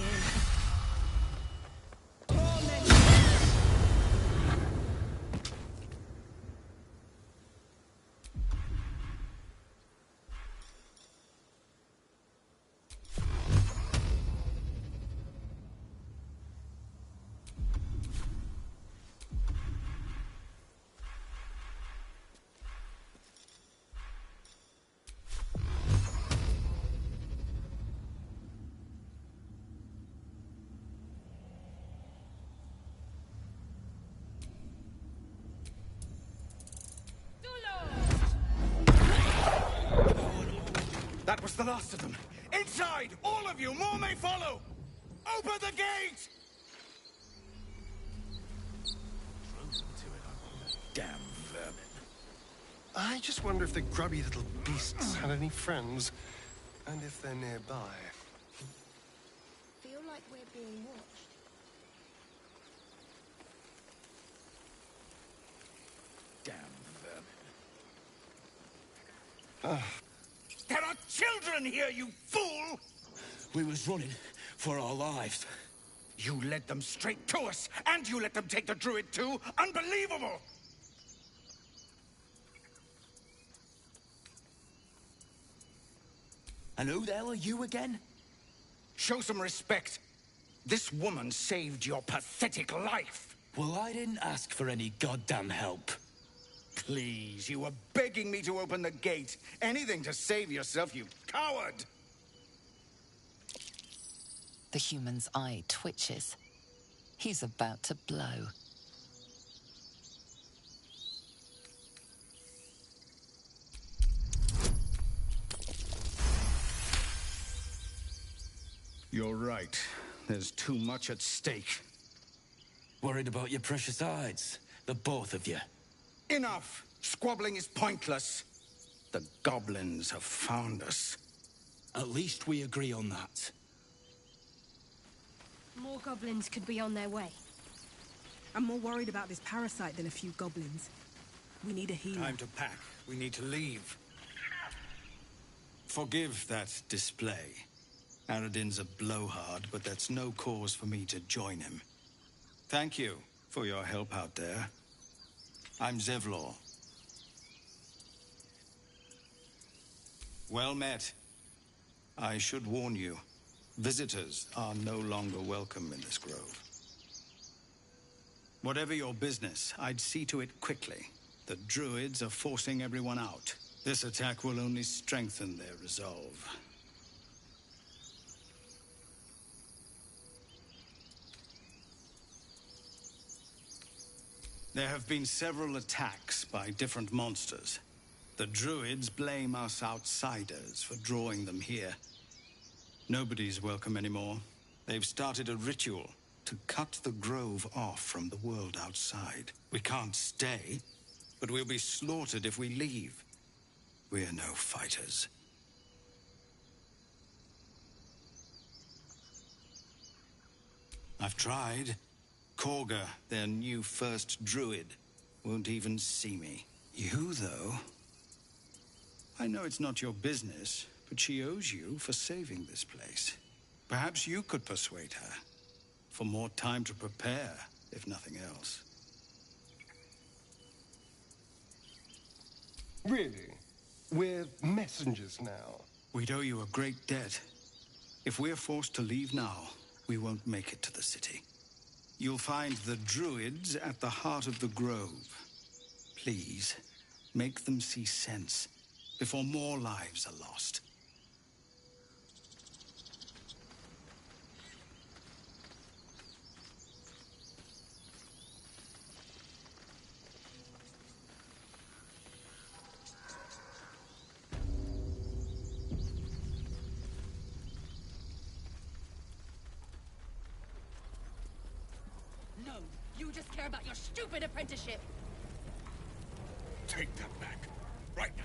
That was the last of them. Inside! All of you! More may follow! Open the gate! Damn vermin. I just wonder if the grubby little beasts had any friends, and if they're nearby. Feel like we're being watched. Damn vermin. There are children here, you fool! We was running for our lives. You led them straight to us, and you let them take the druid too? Unbelievable! And who the hell are you again? Show some respect. This woman saved your pathetic life. Well, I didn't ask for any goddamn help. Please, you were begging me to open the gate. Anything to save yourself, you coward! The human's eye twitches. He's about to blow. You're right. There's too much at stake. Worried about your precious hides, the both of you. Enough! Squabbling is pointless. The goblins have found us. At least we agree on that. More goblins could be on their way. I'm more worried about this parasite than a few goblins. We need a healer. Time to pack. We need to leave. Forgive that display. Aradin's a blowhard, but that's no cause for me to join him. Thank you for your help out there. I'm Zevlor. Well met. I should warn you, visitors are no longer welcome in this grove. Whatever your business, I'd see to it quickly. The druids are forcing everyone out. This attack will only strengthen their resolve. There have been several attacks by different monsters. The druids blame us outsiders for drawing them here. Nobody's welcome anymore. They've started a ritual to cut the grove off from the world outside. We can't stay, but we'll be slaughtered if we leave. We're no fighters. I've tried. Korga, their new first druid, won't even see me. You, though... I know it's not your business, but she owes you for saving this place. Perhaps you could persuade her. For more time to prepare, if nothing else. Really? We're messengers now. We'd owe you a great debt. If we're forced to leave now, we won't make it to the city. You'll find the druids at the heart of the grove. Please, make them see sense before more lives are lost. No, you just care about your stupid apprenticeship. Take that back. Right now.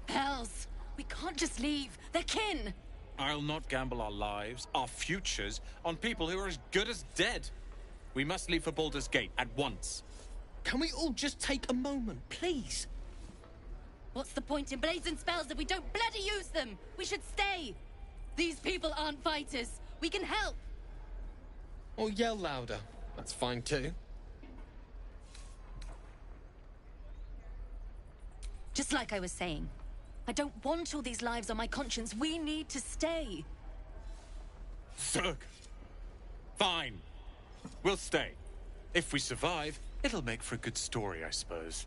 Hells! We can't just leave. They're kin! I'll not gamble our lives, our futures, on people who are as good as dead. We must leave for Baldur's Gate at once. Can we all just take a moment, please? What's the point in blazing spells if we don't bloody use them? We should stay! These people aren't fighters. We can help! Or yell louder. That's fine too. Just like I was saying, I don't want all these lives on my conscience. We need to stay. Zerg. Fine. We'll stay. If we survive, it'll make for a good story, I suppose.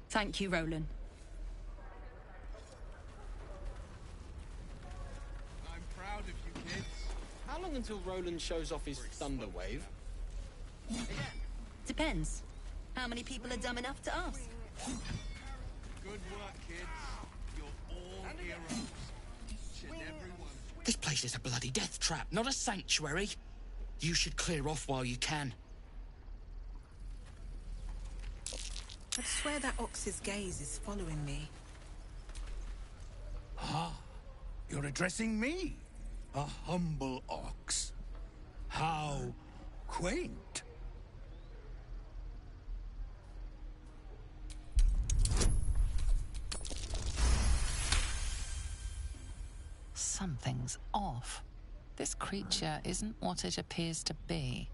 Thank you, Roland. I'm proud of you, kids. How long until Roland shows off his thunder wave? Depends. How many people are dumb enough to ask? Good work, kids. You're all heroes. Each and every one. This place is a bloody death trap, not a sanctuary. You should clear off while you can. I'd swear that ox's gaze is following me. Ah, you're addressing me, a humble ox. How quaint. Something's off. This creature isn't what it appears to be.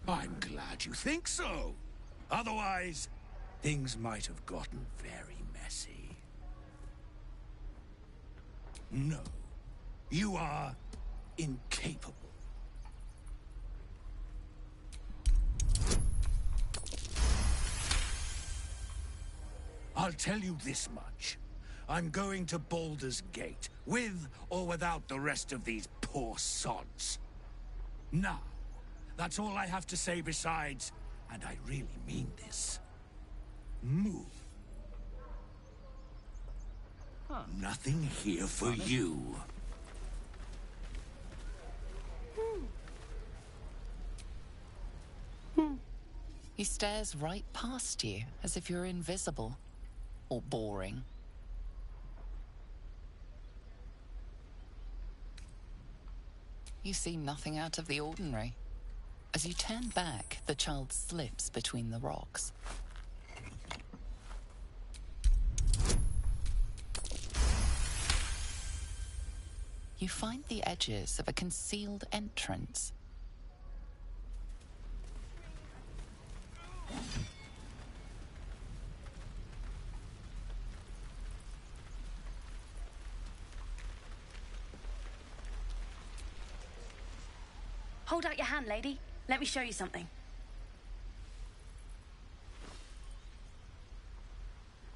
I'm glad you think so. Otherwise, things might have gotten very messy. No, you are incapable. I'll tell you this much. I'm going to Baldur's Gate, with or without the rest of these poor sods. Now, that's all I have to say besides, and I really mean this. Move. Nothing here for you. He stares right past you, as if you're invisible. Or boring. You see nothing out of the ordinary. As you turn back, the child slips between the rocks. You find the edges of a concealed entrance. Hold out your hand, lady. Let me show you something.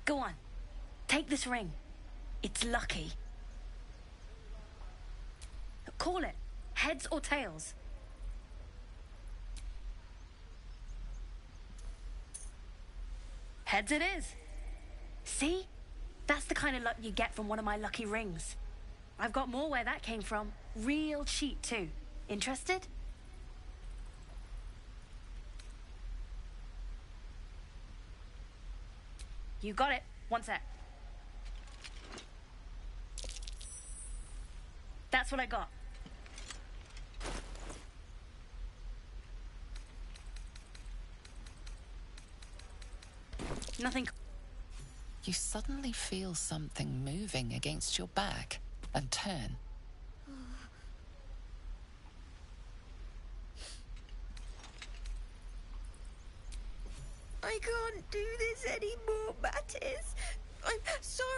Go on. Take this ring. It's lucky. Call it. Heads or tails. Heads it is. See? That's the kind of luck you get from one of my lucky rings. I've got more where that came from. Real cheap, too. Interested? You got it. One sec. That's what I got. Nothing. You suddenly feel something moving against your back and turn. I can't do this anymore, Mattis. I'm sorry.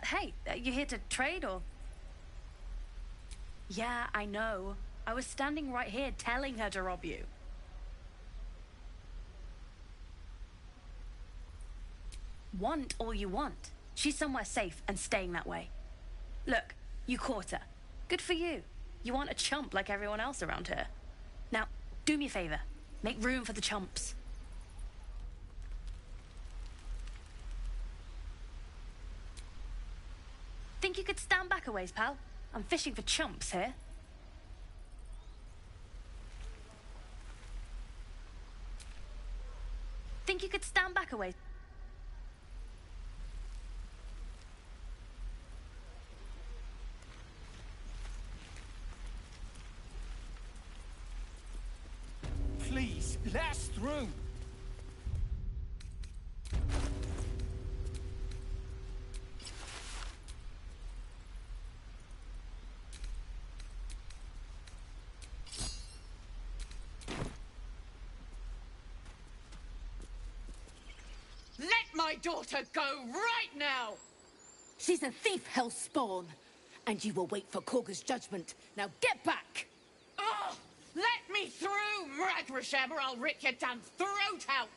Hey, you here to trade or? Yeah, I know. I was standing right here telling her to rob you. Want all you want. She's somewhere safe and staying that way. Look, you caught her. Good for you. You want a chump like everyone else around here. Now, do me a favor. Make room for the chumps. Think you could stand back a ways, pal? I'm fishing for chumps here. Think you could stand back a ways? Please, let us through. My daughter go right now! She's a thief, Hellspawn. And you will wait for Korga's judgment. Now get back! Oh! Let me through, Mragrasham, or I'll rip your damn throat out!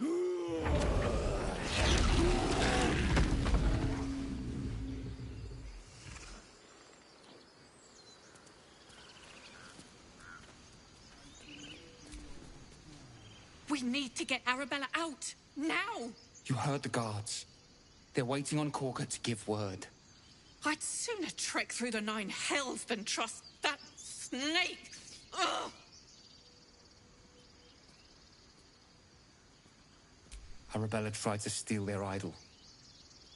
We need to get Arabella out. Now! You heard the guards. They're waiting on Korga to give word. I'd sooner trek through the 9 hells than trust that snake! Ugh! Arabella tried to steal their idol.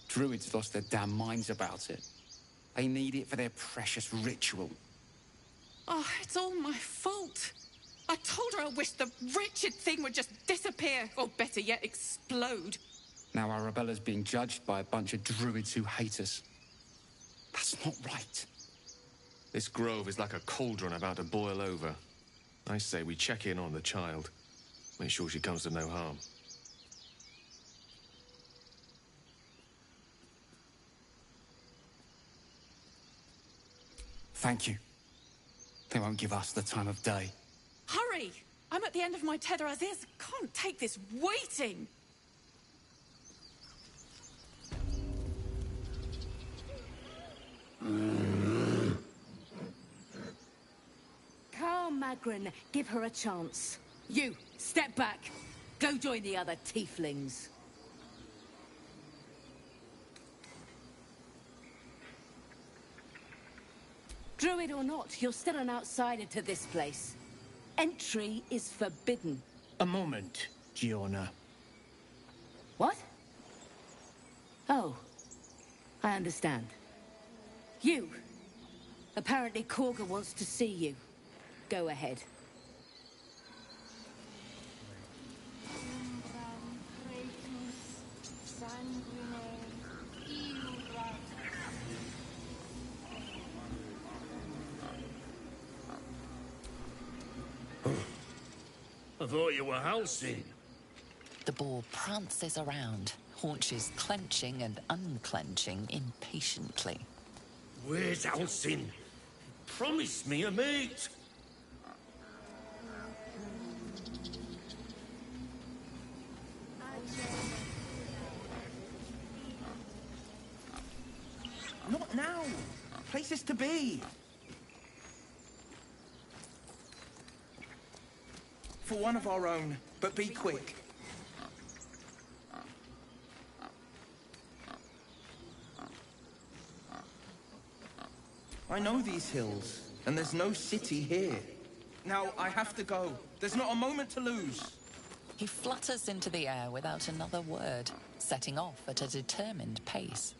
Druids lost their damn minds about it. They need it for their precious ritual. Oh, it's all my fault. I told her I wished the wretched thing would just disappear, or better yet, explode. Now Arabella's being judged by a bunch of druids who hate us. That's not right. This grove is like a cauldron about to boil over. I say we check in on the child. Make sure she comes to no harm. Thank you. They won't give us the time of day. Hurry! I'm at the end of my tether as is. Can't take this waiting. Calm, Magrin. Give her a chance. You, step back. Go join the other tieflings. Druid or not, you're still an outsider to this place. Entry is forbidden. A moment, Giona. What? Oh. I understand. You! Apparently Korga wants to see you. Go ahead. I thought you were Halsin. The boar prances around, haunches clenching and unclenching impatiently. Where's Halsin? Promise me a mate. Not now. Places to be. For one of our own, but be quick. I know these hills, and there's no city here. Now, I have to go. There's not a moment to lose. He flutters into the air without another word, setting off at a determined pace.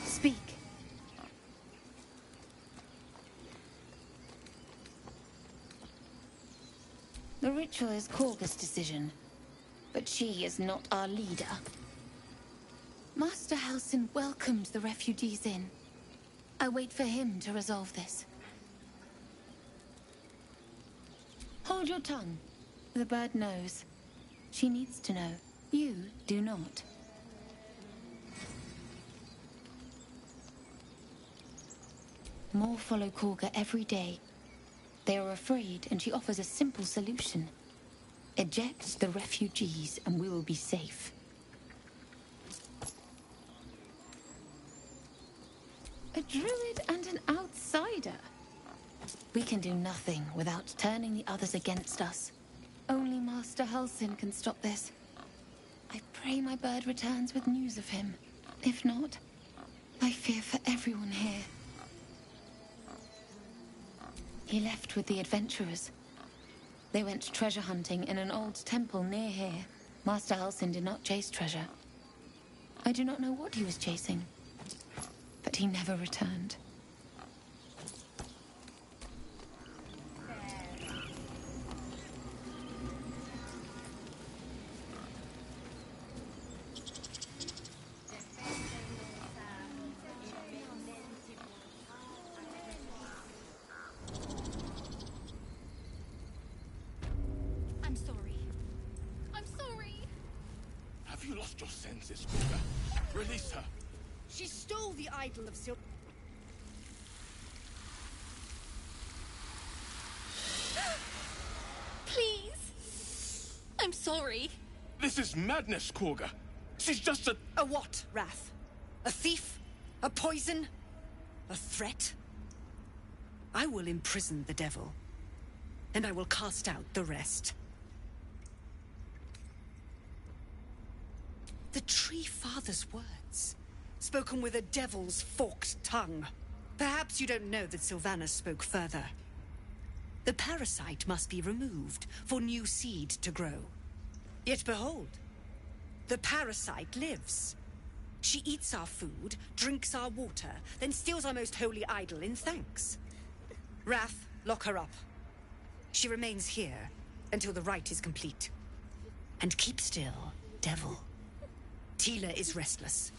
Speak. The ritual is Korga's decision, but she is not our leader. Master Halsin welcomed the refugees in. I wait for him to resolve this. Hold your tongue. The bird knows. She needs to know. You do not. More follow Korga every day. They are afraid, and she offers a simple solution. Eject the refugees, and we will be safe. A druid and an outsider. We can do nothing without turning the others against us. Only Master Halsin can stop this. I pray my bird returns with news of him. If not, I fear for everyone here. He left with the adventurers. They went treasure hunting in an old temple near here. Master Halsin did not chase treasure. I do not know what he was chasing, but he never returned. I'm sorry. I'm sorry. Have you lost your senses, Korga? Release her. She stole the idol of Sil... Please. I'm sorry. This is madness, Korga. She's just a... A what, Wrath? A thief? A poison? A threat? I will imprison the devil, and I will cast out the rest. The Tree Father's words, spoken with a devil's forked tongue. Perhaps you don't know that Sylvanas spoke further. The parasite must be removed for new seed to grow. Yet behold, the parasite lives. She eats our food, drinks our water, then steals our most holy idol in thanks. Wrath, lock her up. She remains here until the rite is complete. And keep still, devil. Tila is restless.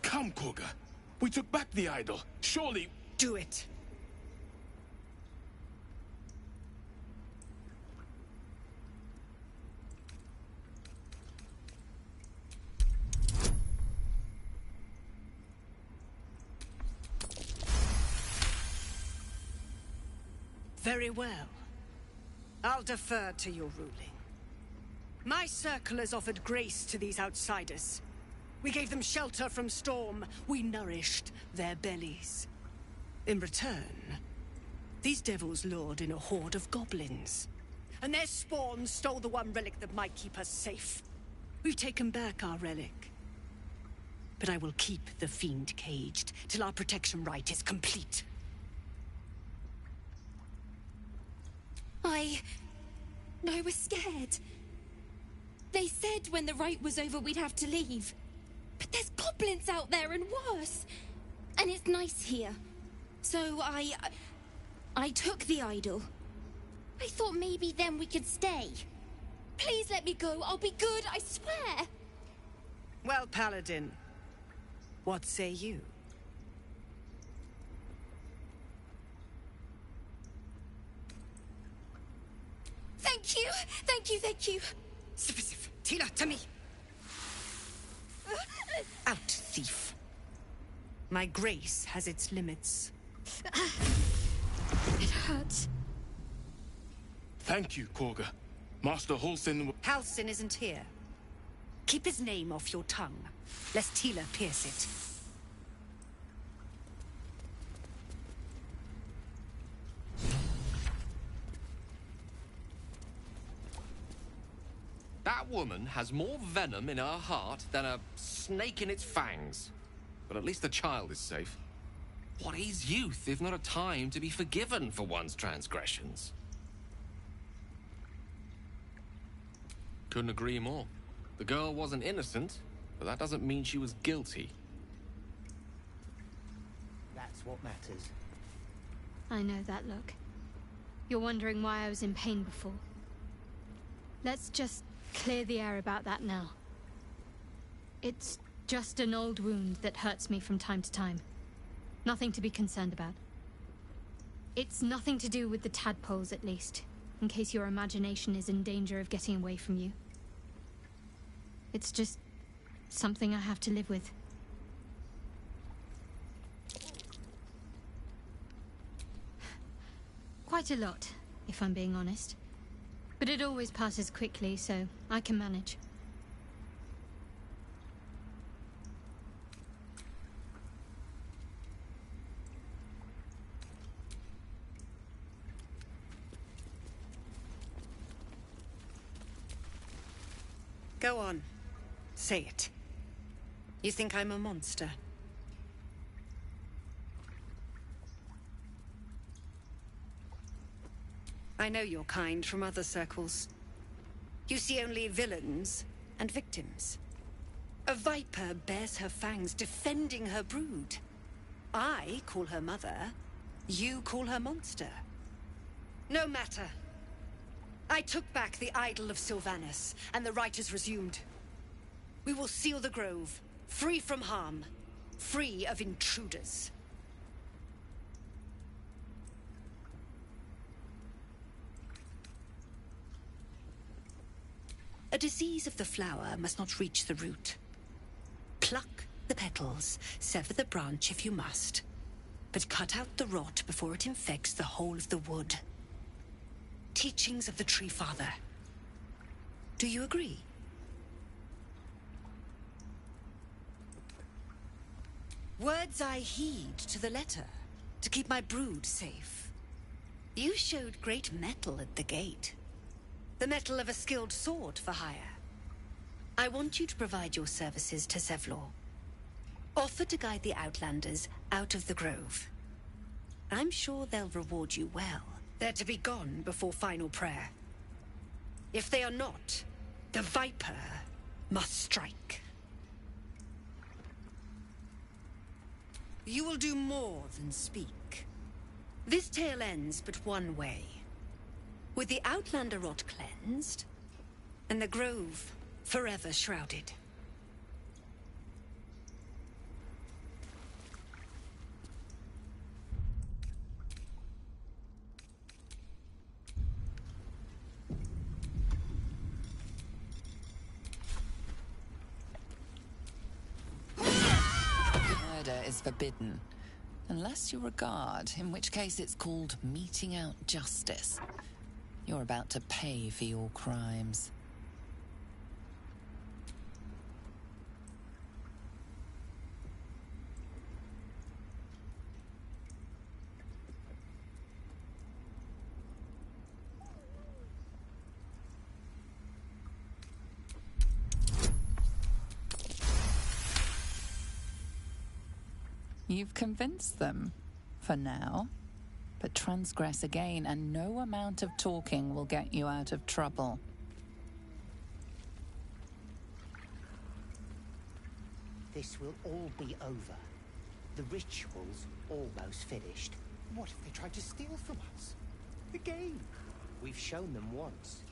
Come, Korga. We took back the idol. Surely... Do it. Very well. I'll defer to your ruling. My circle has offered grace to these outsiders. We gave them shelter from storm. We nourished their bellies. In return, these devils lured in a horde of goblins. And their spawn stole the one relic that might keep us safe. We've taken back our relic. But I will keep the fiend caged till our protection rite is complete. I was scared. They said when the rite was over we'd have to leave. But there's goblins out there and worse. And it's nice here. So I took the idol. I thought maybe then we could stay. Please let me go. I'll be good, I swear. Well, Paladin, what say you? Thank you! Thank you, thank you! Tila, to me! Out, thief. My grace has its limits. It hurts. Thank you, Korga. Master Halsin... Halsin isn't here. Keep his name off your tongue, lest Tila pierce it. That woman has more venom in her heart than a snake in its fangs. But at least the child is safe. What is youth if not a time to be forgiven for one's transgressions? Couldn't agree more. The girl wasn't innocent, but that doesn't mean she was guilty. That's what matters. I know that look. You're wondering why I was in pain before. Let's just clear the air about that now. It's just an old wound that hurts me from time to time. Nothing to be concerned about. It's nothing to do with the tadpoles, at least, in case your imagination is in danger of getting away from you. It's just something I have to live with. Quite a lot, if I'm being honest. But it always passes quickly, so I can manage. Go on. Say it. You think I'm a monster? I know your kind from other circles. You see only villains and victims. A viper bears her fangs defending her brood. I call her mother. You call her monster. No matter. I took back the idol of Sylvanas, and the rite is resumed. We will seal the grove, free from harm, free of intruders. A disease of the flower must not reach the root. Pluck the petals, sever the branch if you must, but cut out the rot before it infects the whole of the wood. Teachings of the Tree Father. Do you agree? Words I heed to the letter, to keep my brood safe. You showed great mettle at the gate. The mettle of a skilled sword for hire. I want you to provide your services to Zevlor. Offer to guide the Outlanders out of the grove. I'm sure they'll reward you well. They're to be gone before final prayer. If they are not, the Viper must strike. You will do more than speak. This tale ends but one way. With the Outlander rot cleansed, and the grove forever shrouded. Murder is forbidden. Unless you regard, in which case it's called meting out justice. You're about to pay for your crimes. You've convinced them, for now. but transgress again, and no amount of talking will get you out of trouble. This will all be over. The ritual's almost finished. What if they tried to steal from us? Again? We've shown them once.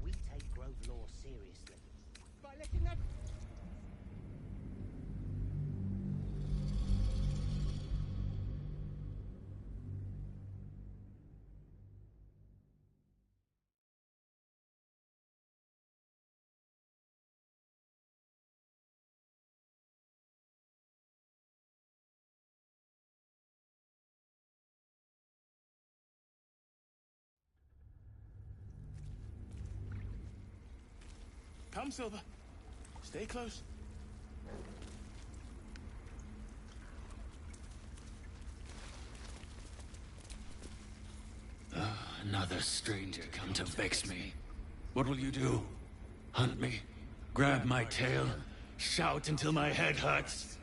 We take Grove law seriously. By letting that... Come, Silver. Stay close. Another stranger come to vex me. What will you do? Hunt me? Grab my tail? Shout until my head hurts?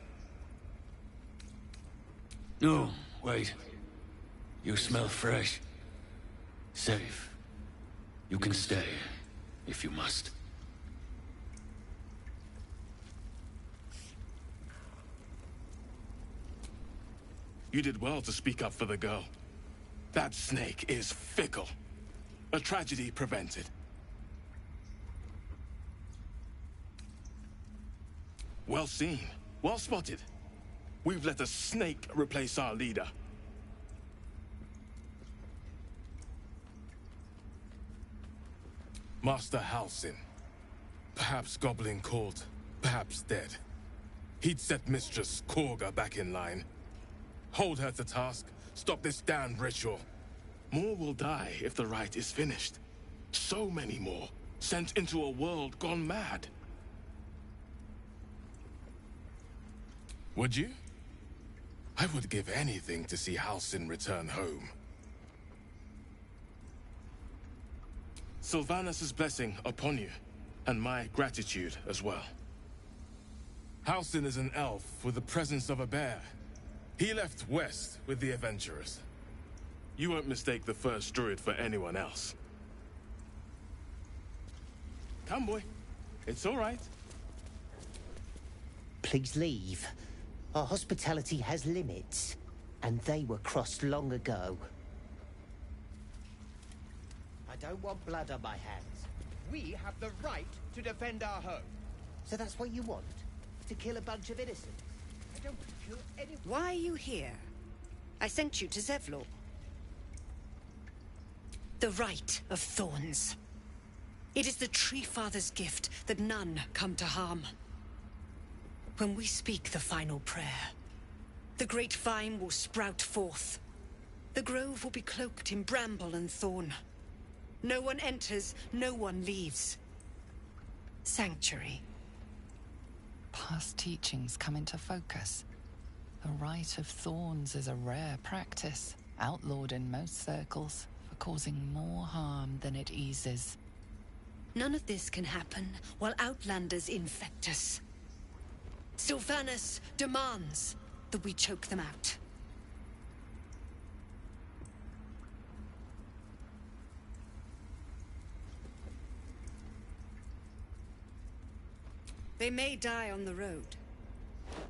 No, wait. You smell fresh. Safe. You can stay, if you must. You did well to speak up for the girl. That snake is fickle. A tragedy prevented. Well seen. Well spotted. We've let a snake replace our leader. Master Halsin. Perhaps Goblin called, perhaps dead. He'd set Mistress Korga back in line. Hold her to task, stop this damned ritual. More will die if the rite is finished. So many more, sent into a world gone mad. Would you? I would give anything to see Halsin return home. Sylvanas' blessing upon you, and my gratitude as well. Halsin is an elf with the presence of a bear. He left west with the adventurers. You won't mistake the first druid for anyone else. Come, boy. It's all right. Please leave. Our hospitality has limits, and they were crossed long ago. I don't want blood on my hands. We have the right to defend our home. So that's what you want? To kill a bunch of innocents? I don't kill anyone. Why are you here? I sent you to Zevlor. The Rite of Thorns. It is the Tree Father's gift that none come to harm. When we speak the final prayer, the great vine will sprout forth. The grove will be cloaked in bramble and thorn. No one enters, no one leaves. Sanctuary. Past teachings come into focus. The Rite of Thorns is a rare practice, outlawed in most circles, for causing more harm than it eases. None of this can happen while Outlanders infect us. Sylvanas demands that we choke them out. They may die on the road.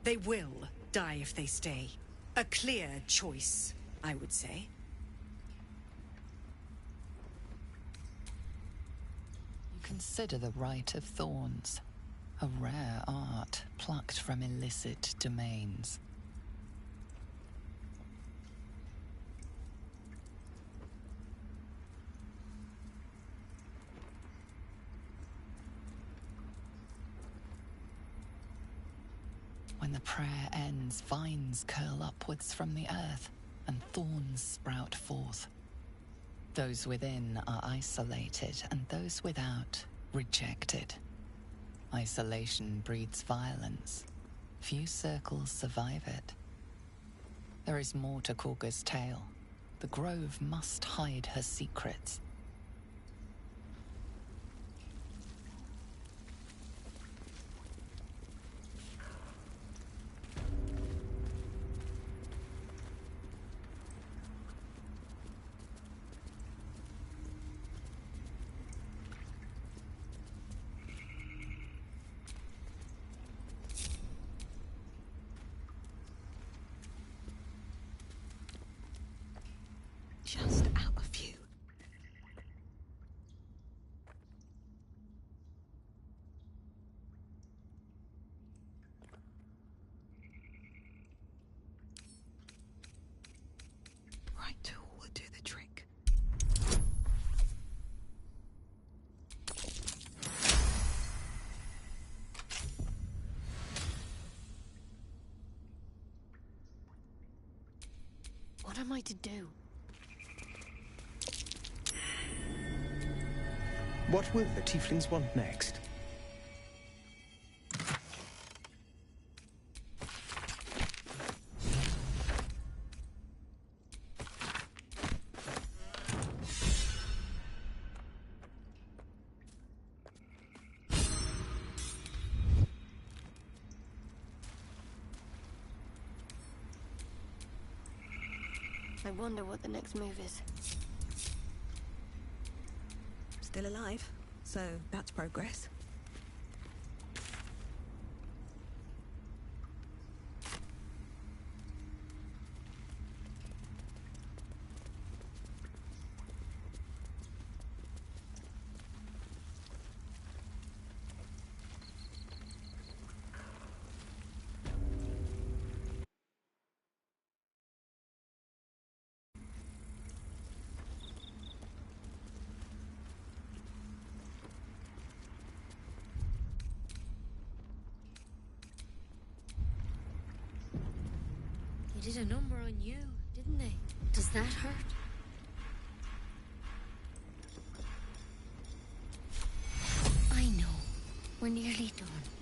They will die if they stay. A clear choice, I would say. You consider the Rite of Thorns, a rare art plucked from illicit domains. When the prayer ends, vines curl upwards from the earth, and thorns sprout forth. Those within are isolated, and those without, rejected. Isolation breeds violence. Few circles survive it. There is more to Korga's tale. The Grove must hide her secrets. just out of view. Right tool would do the trick. What am I to do? What will the tieflings want next? I wonder what the next move is. Still alive, so that's progress. They did a number on you, didn't they? Does that hurt? I know. We're nearly done.